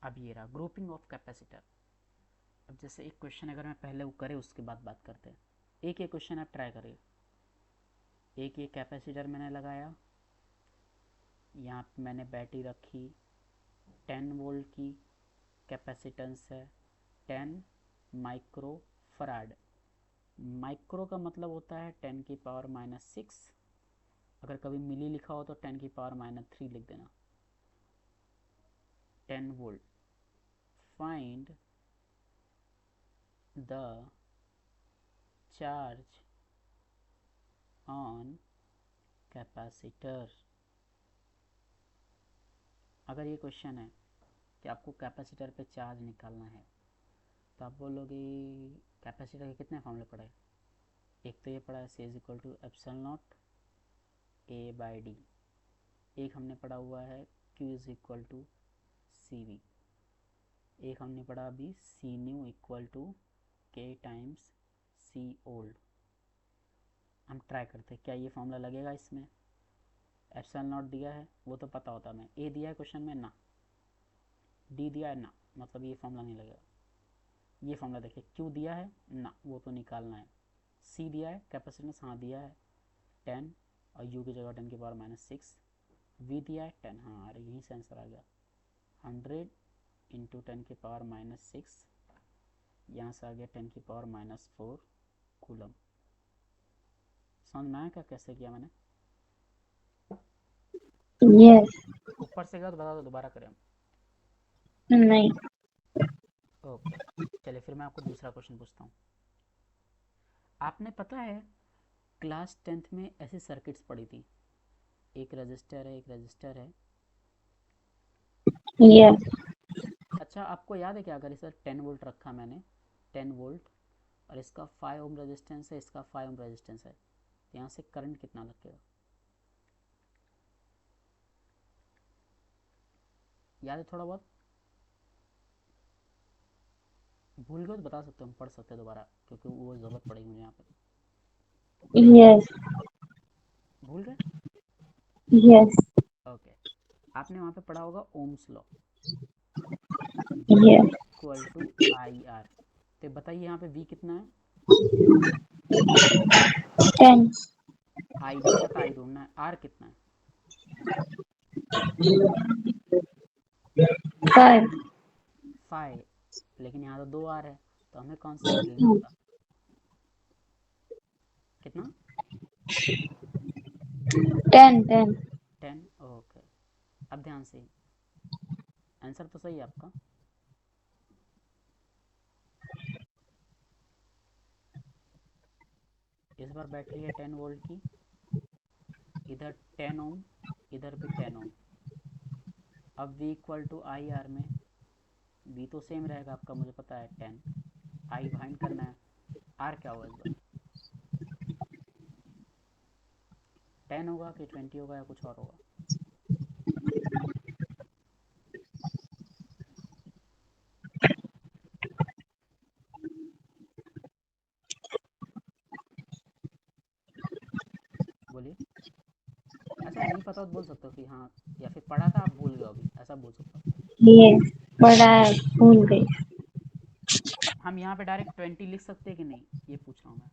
अब ये रहा ग्रुपिंग ऑफ कैपेसिटर। अब जैसे एक क्वेश्चन अगर मैं पहले वो करे उसके बाद बात करते हैं, एक ये क्वेश्चन आप ट्राई करिए। एक ये कैपेसिटर मैंने लगाया, यहाँ पे मैंने बैटरी रखी, 10 वोल्ट की कैपेसिटेंस है, 10 माइक्रो फराड। माइक्रो का मतलब होता है 10 की पावर माइनस 6, अगर कभी मिली लिखा हो तो 10 की पावर माइनस 3 लिख देना। 10 volt, find the charge on capacitor. अगर ये क्वेश्चन है कि आपको कैपेसिटर पे चार्ज निकालना है, तो आप बोलोगे कैपेसिटर के कितने फॉर्मूले पढ़े। एक तो ये पढ़ा है C is equal to epsilon naught A by D, एक हमने पढ़ा हुआ है Q is equal to C V, एक हमने पढ़ा अभी C new equal to K times C old. हम ट्राई करते हैं क्या ये फॉर्मूला लगेगा इसमें। एप्सिलॉन नॉट दिया है वो तो पता होता, मैं ए दिया है क्वेश्चन में ना, डी दिया है ना, मतलब ये फॉर्मूला नहीं लगेगा। ये फॉर्मूला देखिए, क्यू दिया है ना, वो तो निकालना है। सी दिया है कैपेसिटेंस, हाँ दिया है 10, और यू की जगह 10 की पावर माइनस 6। वी दिया है 10, हाँ अरे यहीं से आंसर आ गया, 100 इंटू 10 की पावर माइनस 6, यहाँ से आ गया 10 की पावर माइनस 4 कूलम। समझ में आया क्या कैसे किया मैंने। Yes. ऊपर से गया तो बता दो, दोबारा करें हम। नहीं. ओके, चलिए फिर मैं आपको दूसरा क्वेश्चन पूछता हूँ। आपने पता है क्लास 10th में ऐसी सर्किट्स पढ़ी थी, एक रजिस्टर है, एक रजिस्टर है। Yes. अच्छा आपको याद है क्या, अगर इसे 10 वोल्ट रखा मैंने, 10 वोल्ट, और इसका 5 ओम रेजिस्टेंस है, इसका 5 ओम रेजिस्टेंस है, तो यहाँ से करंट कितना लगेगा, याद है थोड़ा बहुत। भूल गए तो बता सकते हो, हम पढ़ सकते हैं दोबारा, क्योंकि वो ज़रूरत पड़ेगी मुझे यहाँ पे। Yes. भूल गए? Yes. ओके, आपने वहाँ पे पढ़ा होगा Ohm's law, V Yes. Equal to I R. तो बताइए यहाँ पे V कितना है? 10. आई नहीं पता, आई ढूंढना है। R कितना है? 5. 5। लेकिन यहाँ तो 2 R है, तो हमें कौन सा R लेना होगा? कितना? 10. 10. 10। ओके, अब ध्यान से, आंसर तो सही है आपका। इस बार बैटरी है 10 वोल्ट की, इधर 10 ओम, इधर भी 10 ओम। अब V equal to I R में V तो सेम रहेगा आपका, मुझे पता है 10, आई फाइंड करना है। R क्या होगा इस बार? 10 होगा कि 20 होगा या कुछ और होगा? बोलिए। ऐसा नहीं पता तो बोल सकते हो कि हाँ, या फिर पढ़ा था आप भूल गए अभी, ऐसा बोल सकता हूँ। Yes. पढ़ा है, भूल गई. हम यहाँ पे डायरेक्ट 20 लिख सकते हैं कि नहीं, ये पूछ रहा हूँ मैं,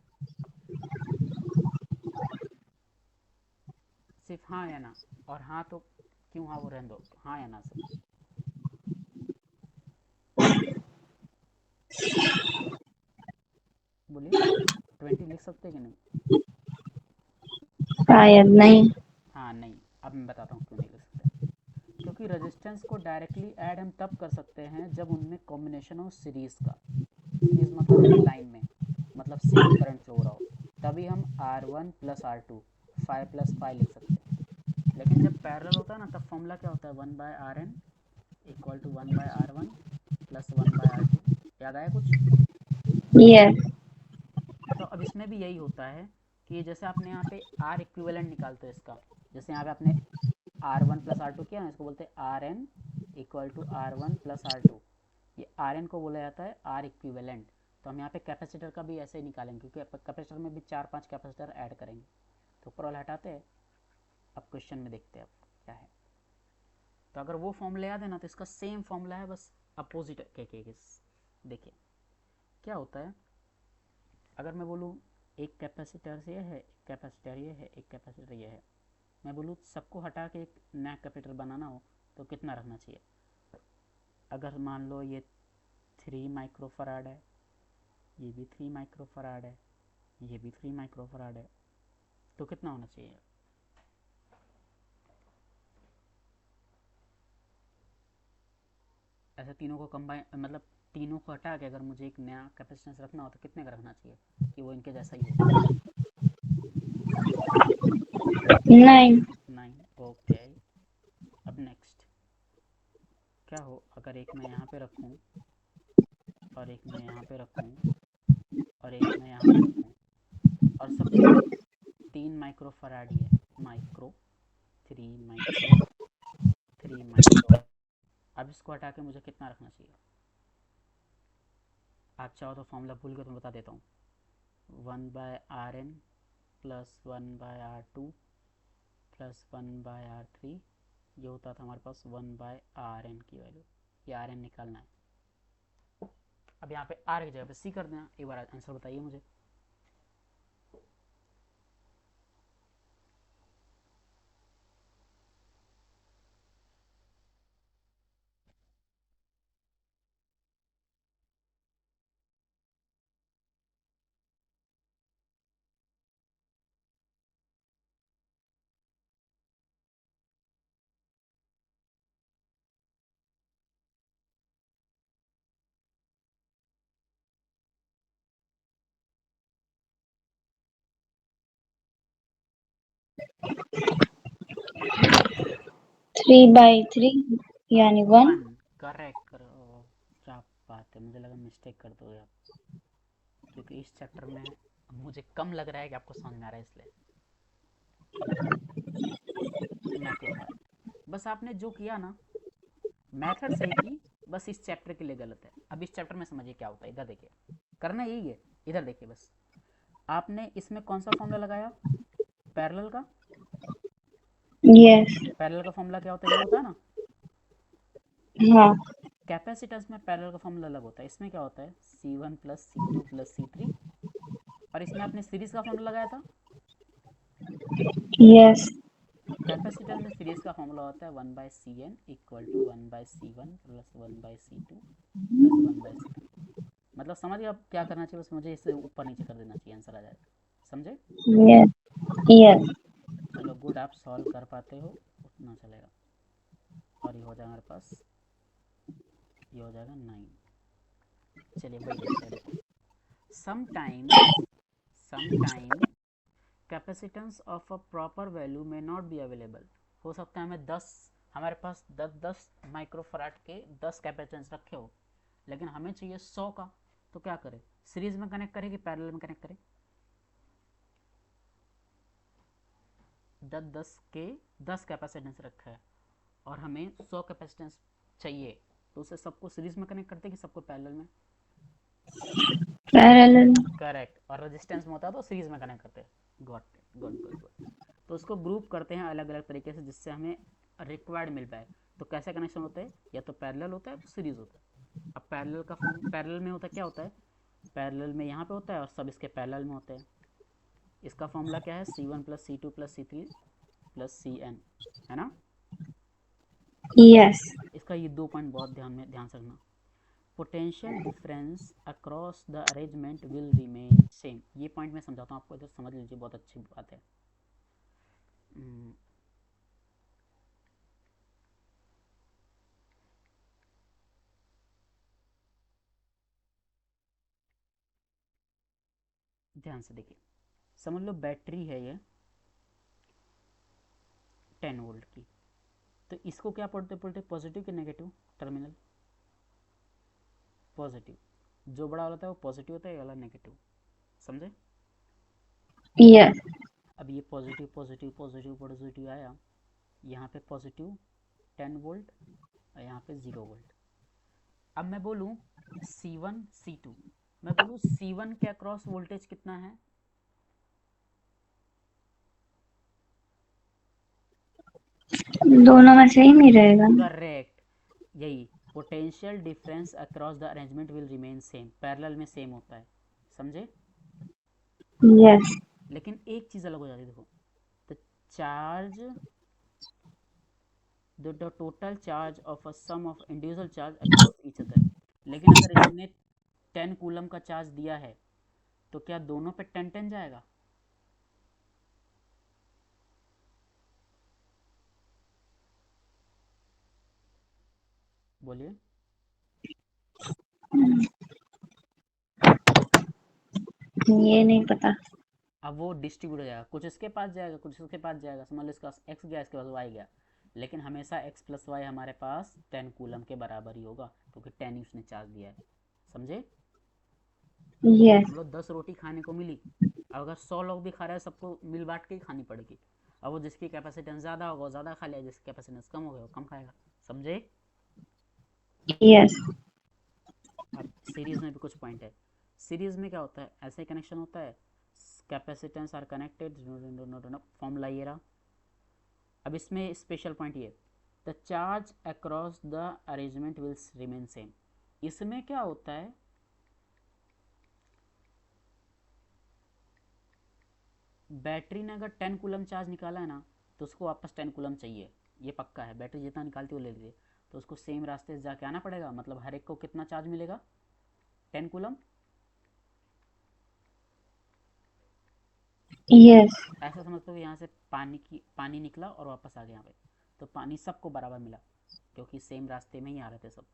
सिर्फ हाँ या ना। और हाँ तो क्यों, हाँ वो रहने दो, हाँ या ना सिर्फ बोलिए। 20 लिख सकते हैं कि नहीं? शायद नहीं. हाँ नहीं, अब मैं बताता हूँ क्यों नहीं लिख सकते। क्योंकि रेजिस्टेंस को डायरेक्टली ऐड हम तब कर सकते हैं जब उनमें कॉम्बिनेशन हो सीरीज़ का। सीरीज़ मतलब एक लाइन में, मतलब सेम करंट फ्लो हो रहा हो, तभी हम R1 प्लस R2 5 प्लस 5 लिख सकते हैं। लेकिन जब पैरेलल होता है ना, तब फॉर्मूला क्या होता है? 1/Rn equal to 1/R1 plus 1/R2। याद आया कुछ? Yes. तो अब इसमें भी यही होता है कि जैसे आपने यहाँ पे R इक्विवेलेंट निकालते हैं इसका, जैसे यहाँ पे आपने R1 प्लस R2 किया ना, इसको बोलते हैं Rn equal to R1 plus R2। ये Rn को बोला जाता है R इक्विवेलेंट। तो हम यहाँ पे कैपेसिटर का भी ऐसे ही निकालेंगे, क्योंकि कैपेसिटर में भी 4-5 कैपेसिटर ऐड करेंगे। तो ऊपर वाला हटाते हैं, अब क्वेश्चन में देखते हैं अब क्या है। तो अगर वो फॉर्मूला याद है ना, तो इसका सेम फॉर्मूला है, बस अपोजिट के देखिए क्या होता है। अगर मैं बोलूँ एक कैपेसिटर से ये है, एक कैपेसिटर ये है, एक कैपेसिटर ये है, मैं बोलूँ सबको हटा के एक नया कैपेसिटर बनाना हो तो कितना रखना चाहिए? अगर मान लो ये 3 माइक्रोफराड है, ये भी 3 माइक्रोफराड है, ये भी 3 माइक्रोफराड है, तो कितना होना चाहिए? ऐसे तीनों को कंबाइन, मतलब तीनों को हटा के अगर मुझे एक नया कैपेसिटेंस रखना हो तो कितने का रखना चाहिए कि वो इनके जैसा ही हो? 9. 9। ओके, अब नेक्स्ट क्या हो अगर एक मैं यहाँ पे रखूँ, और एक मैं यहाँ पे रखूँ, और एक मैं यहाँ पे रखूँ, और सब 3 माइक्रोफराड ही है। Micro, 3 micro, 3 micro. अब इसको हटा के मुझे कितना रखना चाहिए? आप चाहो तो फॉर्मूला भूल कर तो मैं बता देता हूँ। 1/Rn plus 1/R2 plus 1/R3, ये होता था हमारे पास 1/Rn की वैल्यू। ये Rn निकालना है। अब यहाँ पे R की जगह पे C कर देना। एक बार आंसर बताइए मुझे। Three by three, यानी 1. 1 करेक्ट करो। क्या बात है, मुझे लगा मिस्टेक कर दोगे आप, क्योंकि इस चैप्टर में मुझे कम लग रहा है कि आपको समझ में आ रहा है, इसलिए माइक्रोफारेड। बस आपने जो किया ना, मेथड सही की, बस इस चैप्टर के लिए गलत है। अब इस चैप्टर में समझिए क्या होता है, इधर देखिए, करना यही है, इधर देखिए बस। आपने इसमें कौन सा फॉर्मूला लगाया, पैरेलल का? यस। पैरेलल का फॉर्मूला क्या होता है, ये होता है ना। हाँ। कैपेसिटेंस में पैरेलल का फॉर्मूला अलग होता है, इसमें क्या होता है C1 plus C2 plus C3, और इसमें आपने सीरीज का फॉर्मूला लगाया था। यस। कैपेसिटेंस में सीरीज का फॉर्मूला होता है 1/Cn equal to 1/C1 plus 1/C2 plus 1/C3। मतलब समझ गए अब क्या करना चाहिए, बस मुझे इसे ऊपर नीचे कर देना चाहिए, आंसर आ जाएगा। समझे? यस। यस। चलो गुड, आप सॉल्व कर पाते हो, उतना चलेगा। और ये हो जाएगा हमारे पास, ये हो जाएगा 9। चलिए वही देखते हैं, देखो। Sometimes capacitance of a proper value में नॉट बी अवेलेबल। हो सकता है हमें 10, हमारे पास 10 माइक्रोफराड के 10 कैपेसिटेंस रखे हो, लेकिन हमें चाहिए 100 का। तो क्या करें, सीरीज में कनेक्ट करें कि पैरेलल में कनेक्ट करें? 10 के 10 कैपेसिटेंस रखा है और हमें 100 कैपेसिटेंस चाहिए, तो उसे सबको सीरीज में कनेक्ट करते कि सबको पैरेलल में? पैरेलल। करेक्ट। और रेजिस्टेंस में होता है तो सीरीज में कनेक्ट करते हैं। Got it, good good good. तो उसको ग्रुप करते हैं अलग अलग तरीके से जिससे हमें रिक्वायर्ड मिल पाए। तो कैसे कनेक्शन होते हैं, या तो पैरेलल होता है तो सीरीज होता है। अब पैरेलल का फॉर्म, पैरेलल में होता है क्या होता है, पैरेलल में यहाँ पे होता है और सब इसके पैरेलल में होते हैं। इसका फॉर्मूला क्या है, C1 plus C2 plus C3 plus Cn, है ना। यस। इसका ये 2 पॉइंट बहुत ध्यान से रखना। Potential difference across the arrangement will remain same. ये पॉइंट मैं समझाता हूँ आपको, इधर समझ लीजिए, बहुत अच्छी बात है। हम्म, ध्यान से देखिए। समझ लो बैटरी है ये 10 वोल्ट की, तो इसको क्या पढ़ते पढ़ते, पॉजिटिव कि नेगेटिव टर्मिनल? पॉजिटिव। जो बड़ा वाला था वो पॉजिटिव होता है, ये वाला नेगेटिव। समझे? यस। अब ये पॉजिटिव पॉजिटिव पॉजिटिव पॉजिटिव आया, यहाँ पे पॉजिटिव 10 वोल्ट और यहाँ पे 0 वोल्ट। अब मैं बोलूँ C1 C2, मैं बोलूँ C1 के अक्रॉस वोल्टेज कितना है? दोनों में सेम ही रहेगा। करेक्ट। यही, potential difference across the arrangement will remain same, parallel में सेम होता है। समझे? यस। लेकिन एक चीज़ अलग हो जाती है, देखो। The charge, the total charge of a sum of individual charge across each other. लेकिन अगर इसने 10 कूलम का चार्ज दिया है, तो क्या दोनों पे 10 जाएगा? बोलिए। ये नहीं पता। अब वो डिस्ट्रीब्यूट हो जाएगा, कुछ इसके पास जाएगा कुछ इसके पास जाएगा। समझ लो इसका एक्स गया, इसके पास वाई गया, लेकिन हमेशा एक्स प्लस वाई हमारे पास 10 कूलम के बराबर ही होगा, क्योंकि 10 ही उसने चार्ज दिया है। समझे? यस। मतलब 10 रोटी खाने को मिली, अब अगर 100 लोग भी खा रहे हैं, सबको मिल बांट के ही खानी पड़ेगी। अब वो जिसकी कैपेसिटेंस ज़्यादा होगा वो ज़्यादा खा लिया, जिसकी कैपेसिटेंस कम होगा वो कम खाएगा। समझे? यस। अब सीरीज में भी कुछ पॉइंट है। सीरीज में क्या होता है, ऐसे कनेक्शन होता है, कैपेसिटेंस आर कनेक्टेड, फॉर्मूला ये रहा। अब इसमें स्पेशल पॉइंट ये, the charge across the arrangement will remain same. इसमें क्या होता है, बैटरी ने अगर 10 कूलम चार्ज निकाला है ना, तो उसको वापस 10 कूलम चाहिए। ये पक्का है, बैटरी जितना निकालती है वो ले लीजिए। तो उसको सेम रास्ते से जाके आना पड़ेगा, मतलब हर एक को कितना चार्ज मिलेगा, 10 कूलम। यस। ऐसा समझते हो यहाँ से पानी निकला और वापस आ गया यहाँ पे, तो पानी सबको बराबर मिला, क्योंकि सेम रास्ते में ही आ रहे थे सब।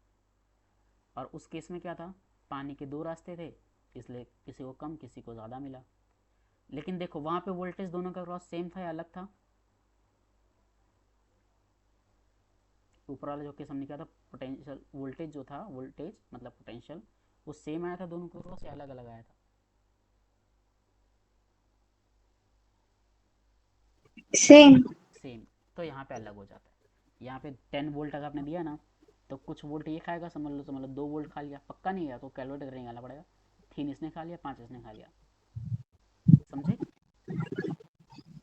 और उस केस में क्या था, पानी के 2 रास्ते थे, इसलिए किसी को कम किसी को ज़्यादा मिला। लेकिन देखो वहाँ पे वोल्टेज दोनों का क्रॉस सेम था या अलग था? ऊपर वाला जो केस हमने किया था, पोटेंशियल वोल्टेज जो था, वोल्टेज मतलब पोटेंशियल, वो सेम आया था दोनों के क्रॉस या अलग अलग आया था? सेम। सेम। तो यहाँ पे अलग हो जाता है। यहाँ पे 10 वोल्ट अगर आपने दिया ना, तो कुछ वोल्ट ये खाएगा, समझ लो 2 वोल्ट खा लिया, पक्का नहीं है तो कैलकुलेट करके निकालना पड़ेगा। 3 इसने खा लिया, 5 इसने खा लिया।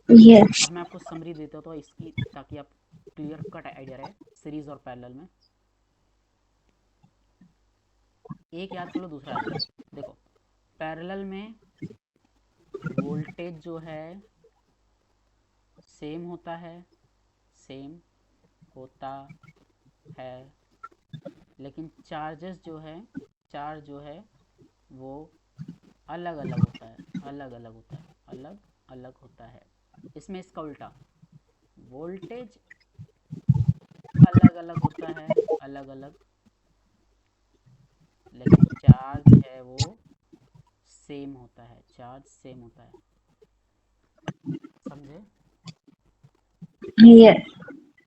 Yes. अब मैं आपको समरी देता हूँ तो इसकी, ताकि आप क्लियर कट आइडिया रहे सीरीज और पैरेलल में। एक याद कर लो, दूसरा याद करो। देखो, पैरेलल में वोल्टेज जो है सेम होता है, सेम होता है, लेकिन चार्जेस जो है, चार्ज जो है वो अलग अलग होता है, अलग अलग होता है, अलग अलग होता है। इसमें इसका उल्टा, वोल्टेज अलग अलग होता है, अलग अलग, लेकिन चार्ज है वो सेम होता है, चार्ज सेम होता है। समझे? Yes.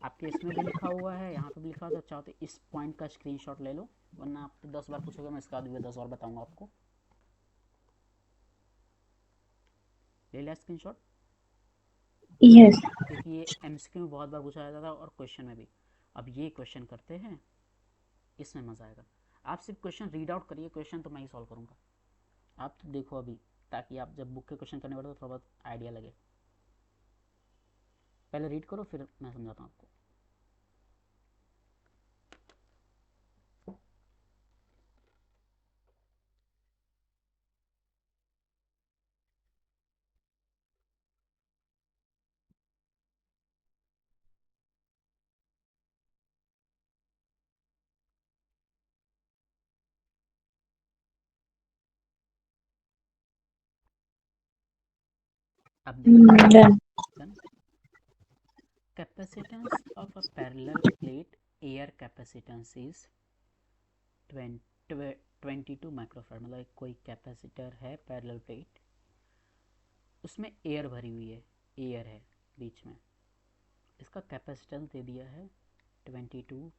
आपके इसमें भी लिखा हुआ है, यहाँ पे भी लिखा हुआ था। चाहो तो इस पॉइंट का स्क्रीनशॉट ले लो, वरना आप तो 10 बार पूछोगे, मैं इसका बाद भी 10 बार बताऊंगा आपको। ले लिया स्क्रीनशॉट? Yes. क्योंकि ये एमसीक्यू में बहुत बार पूछा जाता था और क्वेश्चन में भी। अब ये क्वेश्चन करते हैं, इसमें मज़ा आएगा। आप सिर्फ क्वेश्चन रीड आउट करिए, क्वेश्चन तो मैं ही सॉल्व करूँगा। आप तो देखो अभी, ताकि आप जब बुक के क्वेश्चन करने बैठो तो थोड़ा बहुत आइडिया लगे। पहले रीड करो, फिर मैं समझाता हूँ आपको। अब देखो, Done. Done. Capacitance of a parallel plate air capacitance is 22 microfarad. मतलब कोई कैपेसिटर है पैरेलल प्लेट, उसमें एयर भरी हुई है, एयर है बीच में, इसका कैपेसिटेंस दे दिया है 22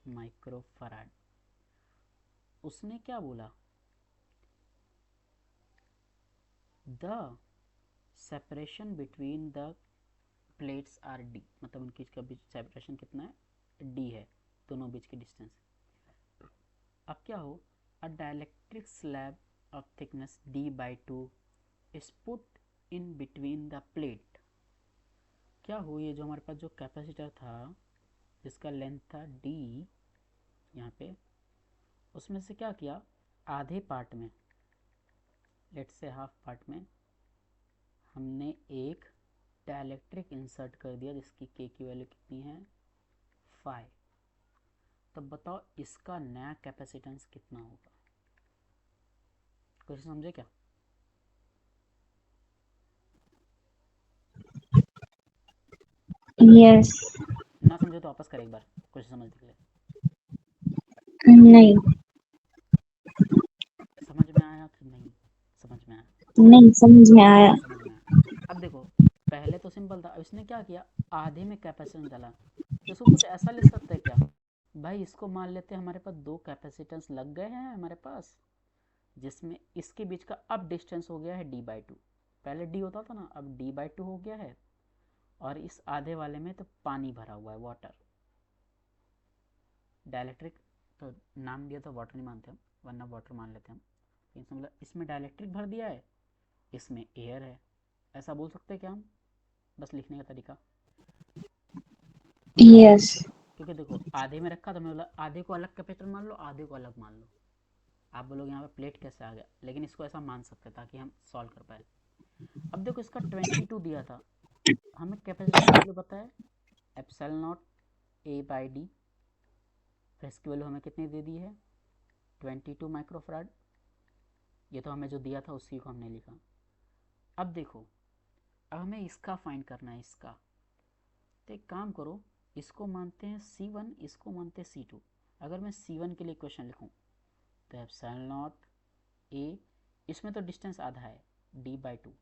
माइक्रोफैराड। उसने क्या बोला? The separation between the plates R D, मतलब उनकी का बीच सेपरेशन कितना है? डी है, दोनों बीच की डिस्टेंस। अब क्या हो, अ dielectric slab of thickness d/2 is put in between the plate. क्या हो, ये जो हमारे पास जो कैपेसिटर था जिसका लेंथ था d, यहाँ पे उसमें से क्या किया, आधे पार्ट में, लेट्स से हाफ पार्ट में, हमने एक डाइलेक्ट्रिक इंसर्ट कर दिया जिसकी k की वैल्यू कितनी है? 5। तब बताओ इसका नया कैपेसिटेंस कितना होगा? क्वेश्चन समझे क्या? Yes. ना समझे तो वापस कर एक बार, क्वेश्चन समझने के लिए। नहीं, समझ में आया कि नहीं? समझ में आया? नहीं समझ में आया। समझ में आया। अब देखो, पहले तो सिंपल था, अब इसने क्या किया, आधे में कैपेसिटेंस डाला। तो इसको कुछ ऐसा लिख सकते हैं क्या? भाई इसको मान लेते हैं हमारे पास दो कैपेसिटेंस लग गए हैं हमारे पास, जिसमें इसके बीच का अब डिस्टेंस हो गया है d/2। पहले d होता था ना, अब d/2 हो गया है। और इस आधे वाले में तो पानी भरा हुआ है, वाटर। डाइलेक्ट्रिक तो नाम दिया तो वाटर नहीं मानते हम, वरना वाटर मान लेते हम। लेकिन मतलब इसमें डाइलेक्ट्रिक भर दिया है, इसमें एयर है। ऐसा बोल सकते हैं क्या हम? बस लिखने का तरीका। Yes. क्योंकि देखो, आधे में रखा तो मैं बोला आधे को अलग कैपेसिटर मान लो, आधे को अलग मान लो। आप बोलोगे यहाँ पे प्लेट कैसे आ गया, लेकिन इसको ऐसा मान सकते हैं ताकि हम सॉल्व कर पाए। अब देखो, इसका 22 दिया था, हमें कैपेसिटेंस की वैल्यू पता है एप्सिलॉन नॉट a/d। फिर इसकी वैल्यू हमें कितनी दे दी है? 22 माइक्रोफराड। ये तो हमें जो दिया था उसी को हमने लिखा। अब देखो, अब हमें इसका फाइंड करना है, इसका। तो एक काम करो, इसको मानते हैं C1, इसको मानते हैं C2। अगर मैं C1 के लिए क्वेश्चन लिखूं तो एप्सिलॉन नॉट a, इसमें तो डिस्टेंस आधा है d/2,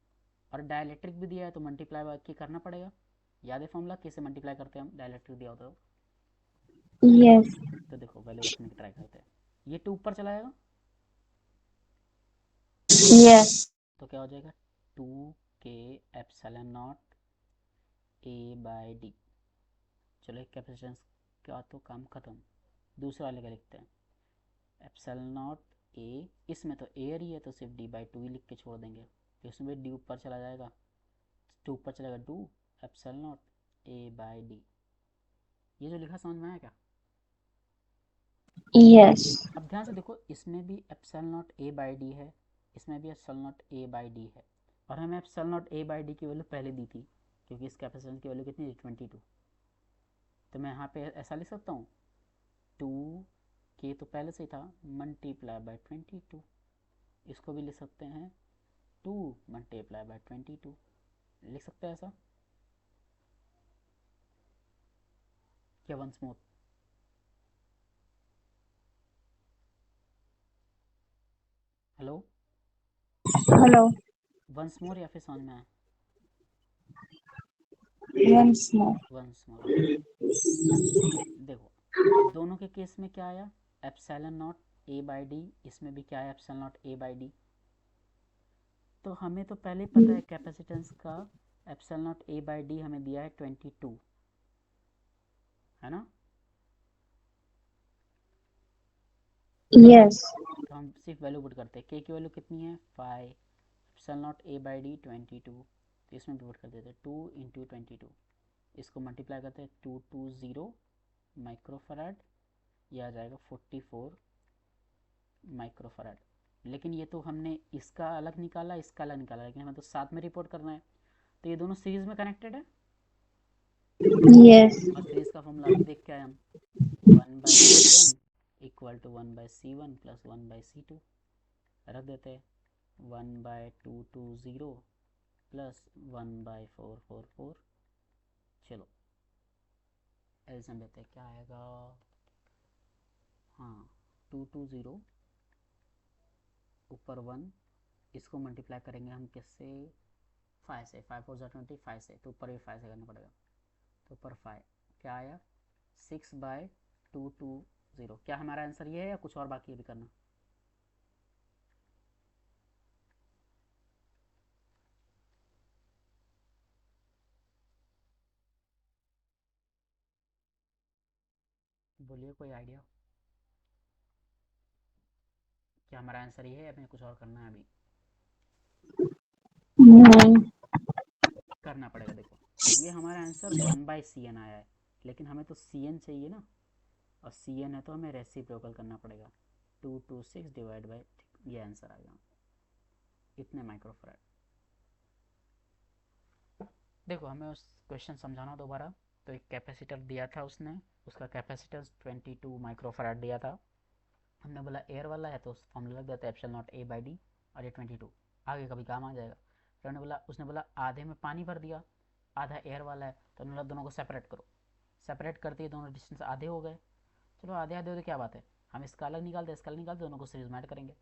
और डाइलेक्ट्रिक भी दिया है तो मल्टीप्लाई बाय के करना पड़ेगा। याद है फॉर्मूला कैसे मल्टीप्लाई करते हैं हम, डाइलेक्ट्रिक दिया होता Yes. तो देखो वैल्यू रखने की ट्राई करते हैं। ये 2 ऊपर चला जाएगा Yes. तो क्या हो जाएगा? 2k epsilon not a/d। चलो, एक कैपेसिटेंस का तो काम खत्म। दूसरे वाले का लिखते हैं, एप्सिलॉन नॉट a, इसमें तो एयर ही है तो सिर्फ d/2 ही लिख के छोड़ देंगे, तो इसमें d ऊपर चला जाएगा। टू ऊपर चलेगा, two epsilon naught A by d. ये जो लिखा समझ में आया क्या? Yes. अब ध्यान से देखो, इसमें भी epsilon naught A by D है, इसमें भी epsilon naught A by D है, और हमें epsilon naught A by D की वैल्यू पहले दी थी, क्योंकि इस कैपेसिटेंस की वैल्यू कितनी थी, 22। तो मैं यहाँ पे ऐसा लिख सकता हूँ, टू के तो पहले से ही था, मल्टीप्लाई बाई 22। इसको भी लिख सकते हैं, टू मल्टीप्लाई बाई 22, लिख सकते हैं ऐसा क्या? Once more, hello, Hello. Once more या फिर समझ में आया? Once more. वंस मोर, हाँ। देखो, दोनों के केस में क्या आया, epsilon naught A by D, इसमें भी क्या है, epsilon naught A by D. तो हमें तो पहले ही पता है कैपेसिटेंस का epsilon naught A by D हमें दिया है 22, है ना? Yes. तो हम सिर्फ वैल्यू पुट करते हैं, के की वैल्यू कितनी है, 5, epsilon naught A by D 22, तो इसमें पुट कर देते हैं 2 इंटू 22, इसको मल्टीप्लाई करते हैं 220 माइक्रोफराड, यह आ जाएगा 44 माइक्रोफराड। लेकिन ये तो हमने इसका अलग निकाला, इसका अलग निकाला, लेकिन हमें तो साथ में रिपोर्ट करना है, तो ये दोनों सीरीज में कनेक्टेड है। Yes. और सीरीज का फॉर्मूला अभी देख के आए हम, 1/Cn equal to 1/C1 plus 1/C2, रख देते हैं, 1/220 प्लस 1/444। चलो एल्सियम लेते हैं, क्या आएगा, हाँ 220 ऊपर 1, इसको मल्टीप्लाई करेंगे हम किससे, 5 से, 5 4 20, 5 से, तो ऊपर भी 5 से करना पड़ेगा, तो ऊपर 5, क्या आया 6/220। क्या हमारा आंसर ये है या कुछ और बाकी है भी करना? बोलिए, कोई आइडिया? क्या हमारा आंसर ये है या हमें कुछ और करना है अभी? No. करना पड़ेगा। देखो, ये हमारा आंसर 1/Cn आया है, लेकिन हमें तो Cn चाहिए ना, और Cn है तो हमें रेसिप्रोकल करना पड़ेगा, 226 डिवाइड बाई, ये आंसर आएगा, इतने माइक्रोफराड। देखो, हमें उस क्वेश्चन समझाना दोबारा। तो एक कैपेसिटर दिया था उसने, उसका कैपेसिटेंस 22 माइक्रोफराड दिया था, हमने बोला एयर वाला है तो फॉर्मूला लग जाता है epsilon naught A by D, और ये 22 आगे कभी काम आ जाएगा। फिर हमने बोला, उसने बोला आधे में पानी भर दिया, आधा एयर वाला है, तो हमने बोला दोनों को सेपरेट करो, सेपरेट करते ही दोनों डिस्टेंस आधे हो गए। चलो आधे आधे हो तो क्या बात है, हम इसका अलग निकालते, इसका अलग निकालते, दोनों को सीरीज में ऐड करेंगे।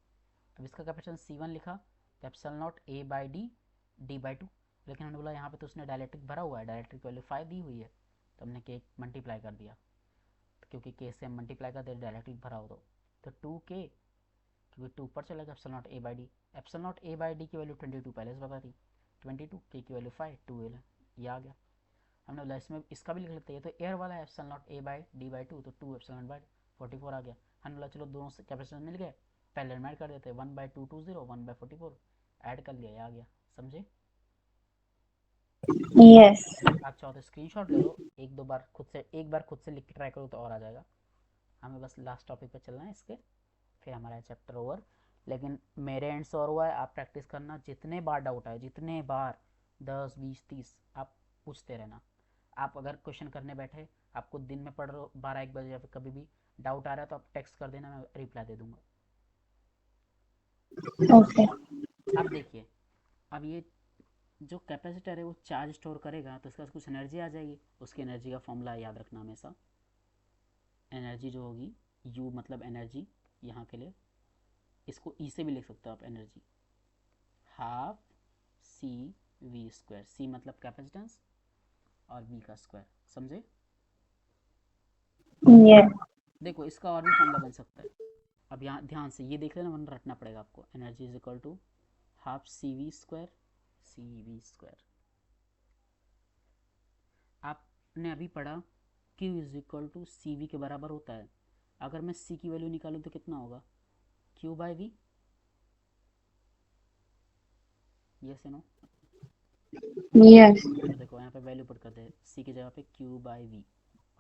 तो इसका कैपेसिटेंस C1 लिखा, तो epsilon naught A by D D/2, लेकिन हमने बोला यहाँ पे तो उसने डायरेक्ट्रिक भरा हुआ है, डायरेक्ट्रिक वैल्यू 5 दी हुई है, तो हमने के मल्टीप्लाई कर दिया, क्योंकि के से हम मल्टीप्लाई करते डायरेक्ट्रिक भरा हो तो 2k, क्योंकि 2 ऊपर चला गया, epsilon naught A by D, epsilon naught A by D की वैल्यू 22 पहले से पता थी, 22, के की वैल्यू 5, 2 ये आ गया। हमने बोला इसमें इसका भी लिख लेते हैं, तो एयर वाला है epsilon naught A by D by 2, तो 2 एप्सिलॉन बाई 44 आ गया। हमने बोला चलो दोनों से कैपेसिटेंस मिल गए, पहले में ऐड कर देते, 1/220 1/44 ऐड कर लिया, ये आ गया, समझे? Yes. आप चाहो तो स्क्रीनशॉट ले लो, एक दो बार खुद से, एक बार खुद से लिख के ट्राई करो तो और आ जाएगा। हमें बस लास्ट टॉपिक पे चलना है इसके, फिर हमारा चैप्टर ओवर। लेकिन मेरे एंड से और हुआ है, आप प्रैक्टिस करना, जितने बार डाउट आए, जितने बार, 10 20 30, आप पूछते रहना। आप अगर क्वेश्चन करने बैठे, आपको दिन में पढ़ रहे हो 12 1 बजे या फिर कभी भी डाउट आ रहा है, तो आप टेक्स्ट कर देना, मैं रिप्लाई दे दूंगा। Okay. अब देखिए, अब ये जो कैपेसिटर है वो चार्ज स्टोर करेगा, तो इसका कुछ एनर्जी आ जाएगी, उसकी एनर्जी का फॉर्मूला याद रखना हमेशा, एनर्जी जो होगी, यू मतलब एनर्जी यहाँ के लिए, इसको ई से भी लिख सकते हो आप, एनर्जी हाफ CV², सी मतलब कैपेसिटेंस और वी का स्क्वायर, समझे? Yes. देखो, इसका और भी फॉर्मूला बन सकता है, अब यहाँ ध्यान से ये देख लेना, वरना रटना पड़ेगा आपको, energy is equal to half CV², आपने अभी पढ़ा Q is equal to CV के बराबर होता है, अगर मैं C की वैल्यू निकालूँ तो कितना होगा, Q/V, यस नो? Yes. तो देखो यहाँ पे वैल्यू पुट करते हैं, सी की जगह पे क्यू बाई वी,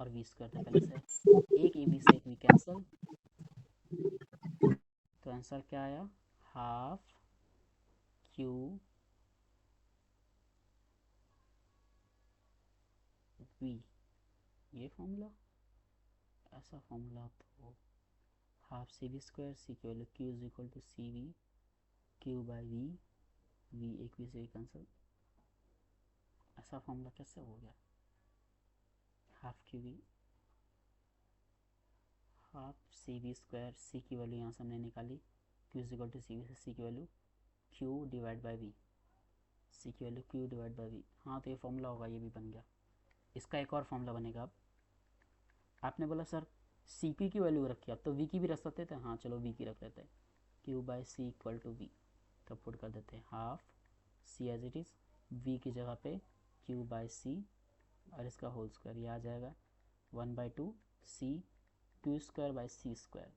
और वी स्क्वायर था पहले से, एक ए वी से एक वी कैंसिल, तो आंसर क्या आया, हाफ क्यू वी। ये फॉर्मूला, ऐसा फॉर्मूला तो half C V square, C की value Q is equal to C V, Q by V, V एक वी से कैंसिल, ऐसा फॉर्मूला कैसे हो गया, half Q V, half C V square, C की वैल्यू यहाँ से हमने निकाली, Q is equal to C V से सी की value Q divide by V, C की value Q divide by V. हाँ तो ये फॉर्मूला होगा, ये भी बन गया। इसका एक और फॉर्मूला बनेगा। अब आपने बोला सर सी पी की वैल्यू रखी, अब तो वी की भी रख सकते थे, हाँ चलो वी की रख लेते हैं, Q by C equal to V, तो पुट कर देते हैं half C as it is, V की जगह पे क्यू बाई सी, और इसका होल स्क्वायर, ये आ जाएगा 1/2 C Q square by C square,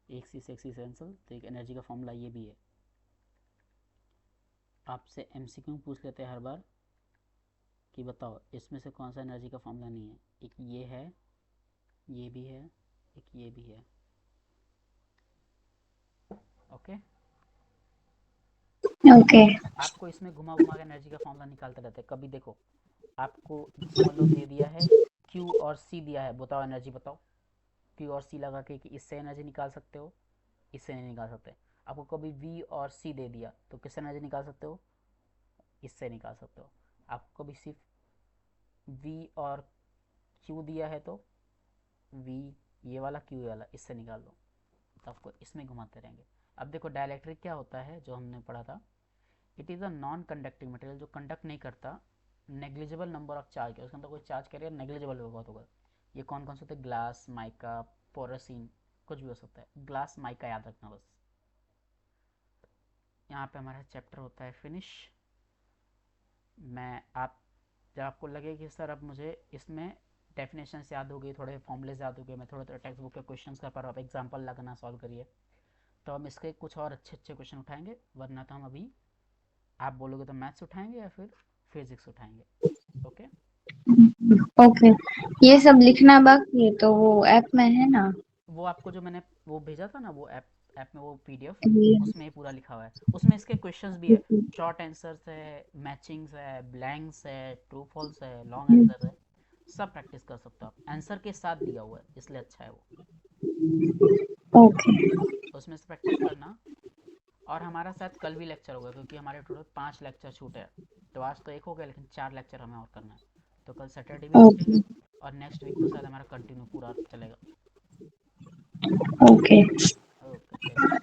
एक सी से एक सी कैंसिल, तो एक एनर्जी का फॉर्मूला ये भी है। आपसे एमसीक्यू पूछ लेते हैं हर बार कि बताओ इसमें से कौन सा एनर्जी का फॉर्मूला नहीं है, एक ये है, ये भी है, एक ये भी है। Okay, Okay. आपको इसमें घुमा घुमा के एनर्जी का फॉर्मूला निकालते रहते हैं। कभी देखो आपको समझ लो दे दिया है क्यू और सी दिया है, बताओ एनर्जी बताओ, क्यू और सी लगा के कि इससे एनर्जी निकाल सकते हो, इससे नहीं निकाल सकते। आपको कभी वी और सी दे दिया तो किससे एनर्जी निकाल सकते हो, इससे निकाल सकते हो। आपको कभी सिर्फ वी और क्यू दिया है तो वी, ये वाला क्यू, ये वाला, इससे निकाल दो, तो आपको इसमें घुमाते रहेंगे। अब देखो डायलैक्ट्रिक क्या होता है जो हमने पढ़ा था, it is a non conducting material, जो कंडक्ट नहीं करता, नेग्लिजिबल नंबर ऑफ चार्ज, उसके अंदर कोई चार्ज कैरियर नेग्लिजिबल होगा। ये कौन कौन से होते हैं, ग्लास, माइका, पोरोसिन, कुछ भी हो सकता है, ग्लास माइका याद रखना बस। यहाँ पे हमारा चैप्टर होता है फिनिश। मैं आप जब आपको लगे कि सर अब मुझे इसमें डेफिनेशन याद हो गई, थोड़े फॉर्मूलेज याद हो गए, मैं थोड़ा थोड़ा टेक्स्ट बुक के क्वेश्चन कर पा रहा हूँ, एग्जाम्पल लगाना सॉल्व करिए, तो हम इसके कुछ और अच्छे अच्छे क्वेश्चन उठाएंगे। वरना तो हम अभी, आप बोलोगे तो मैथ्स उठाएंगे या फिर फिजिक्स उठाएंगे। Okay, Okay. ये सब लिखना बाकी है तो वो ऐप में है ना? वो आपको जो मैंने वो भेजा था ना, वो ऐप में वो पीडीएफ, ये उसमें ही पूरा लिखा हुआ है, उसमें इसके क्वेश्चंस भी है, शॉर्ट आंसर्स है, मैचिंग्स है, ब्लैंक्स है, ट्रू फॉल्स है, लॉन्ग आंसर है, सब प्रैक्टिस कर सकते हो आप, आंसर के साथ दिया हुआ है इसलिए अच्छा है वो, ओके। उसमें से प्रैक्टिस करना। और हमारा शायद कल भी लेक्चर होगा क्योंकि हमारे टोटल 5 लेक्चर छूटे हैं, तो आज तो एक हो गया लेकिन 4 लेक्चर हमें और करना है, तो कल सैटरडे भी ओके। रखेंगे, और नेक्स्ट वीक तो शायद हमारा कंटिन्यू पूरा चलेगा। ओके। ओके चलिए।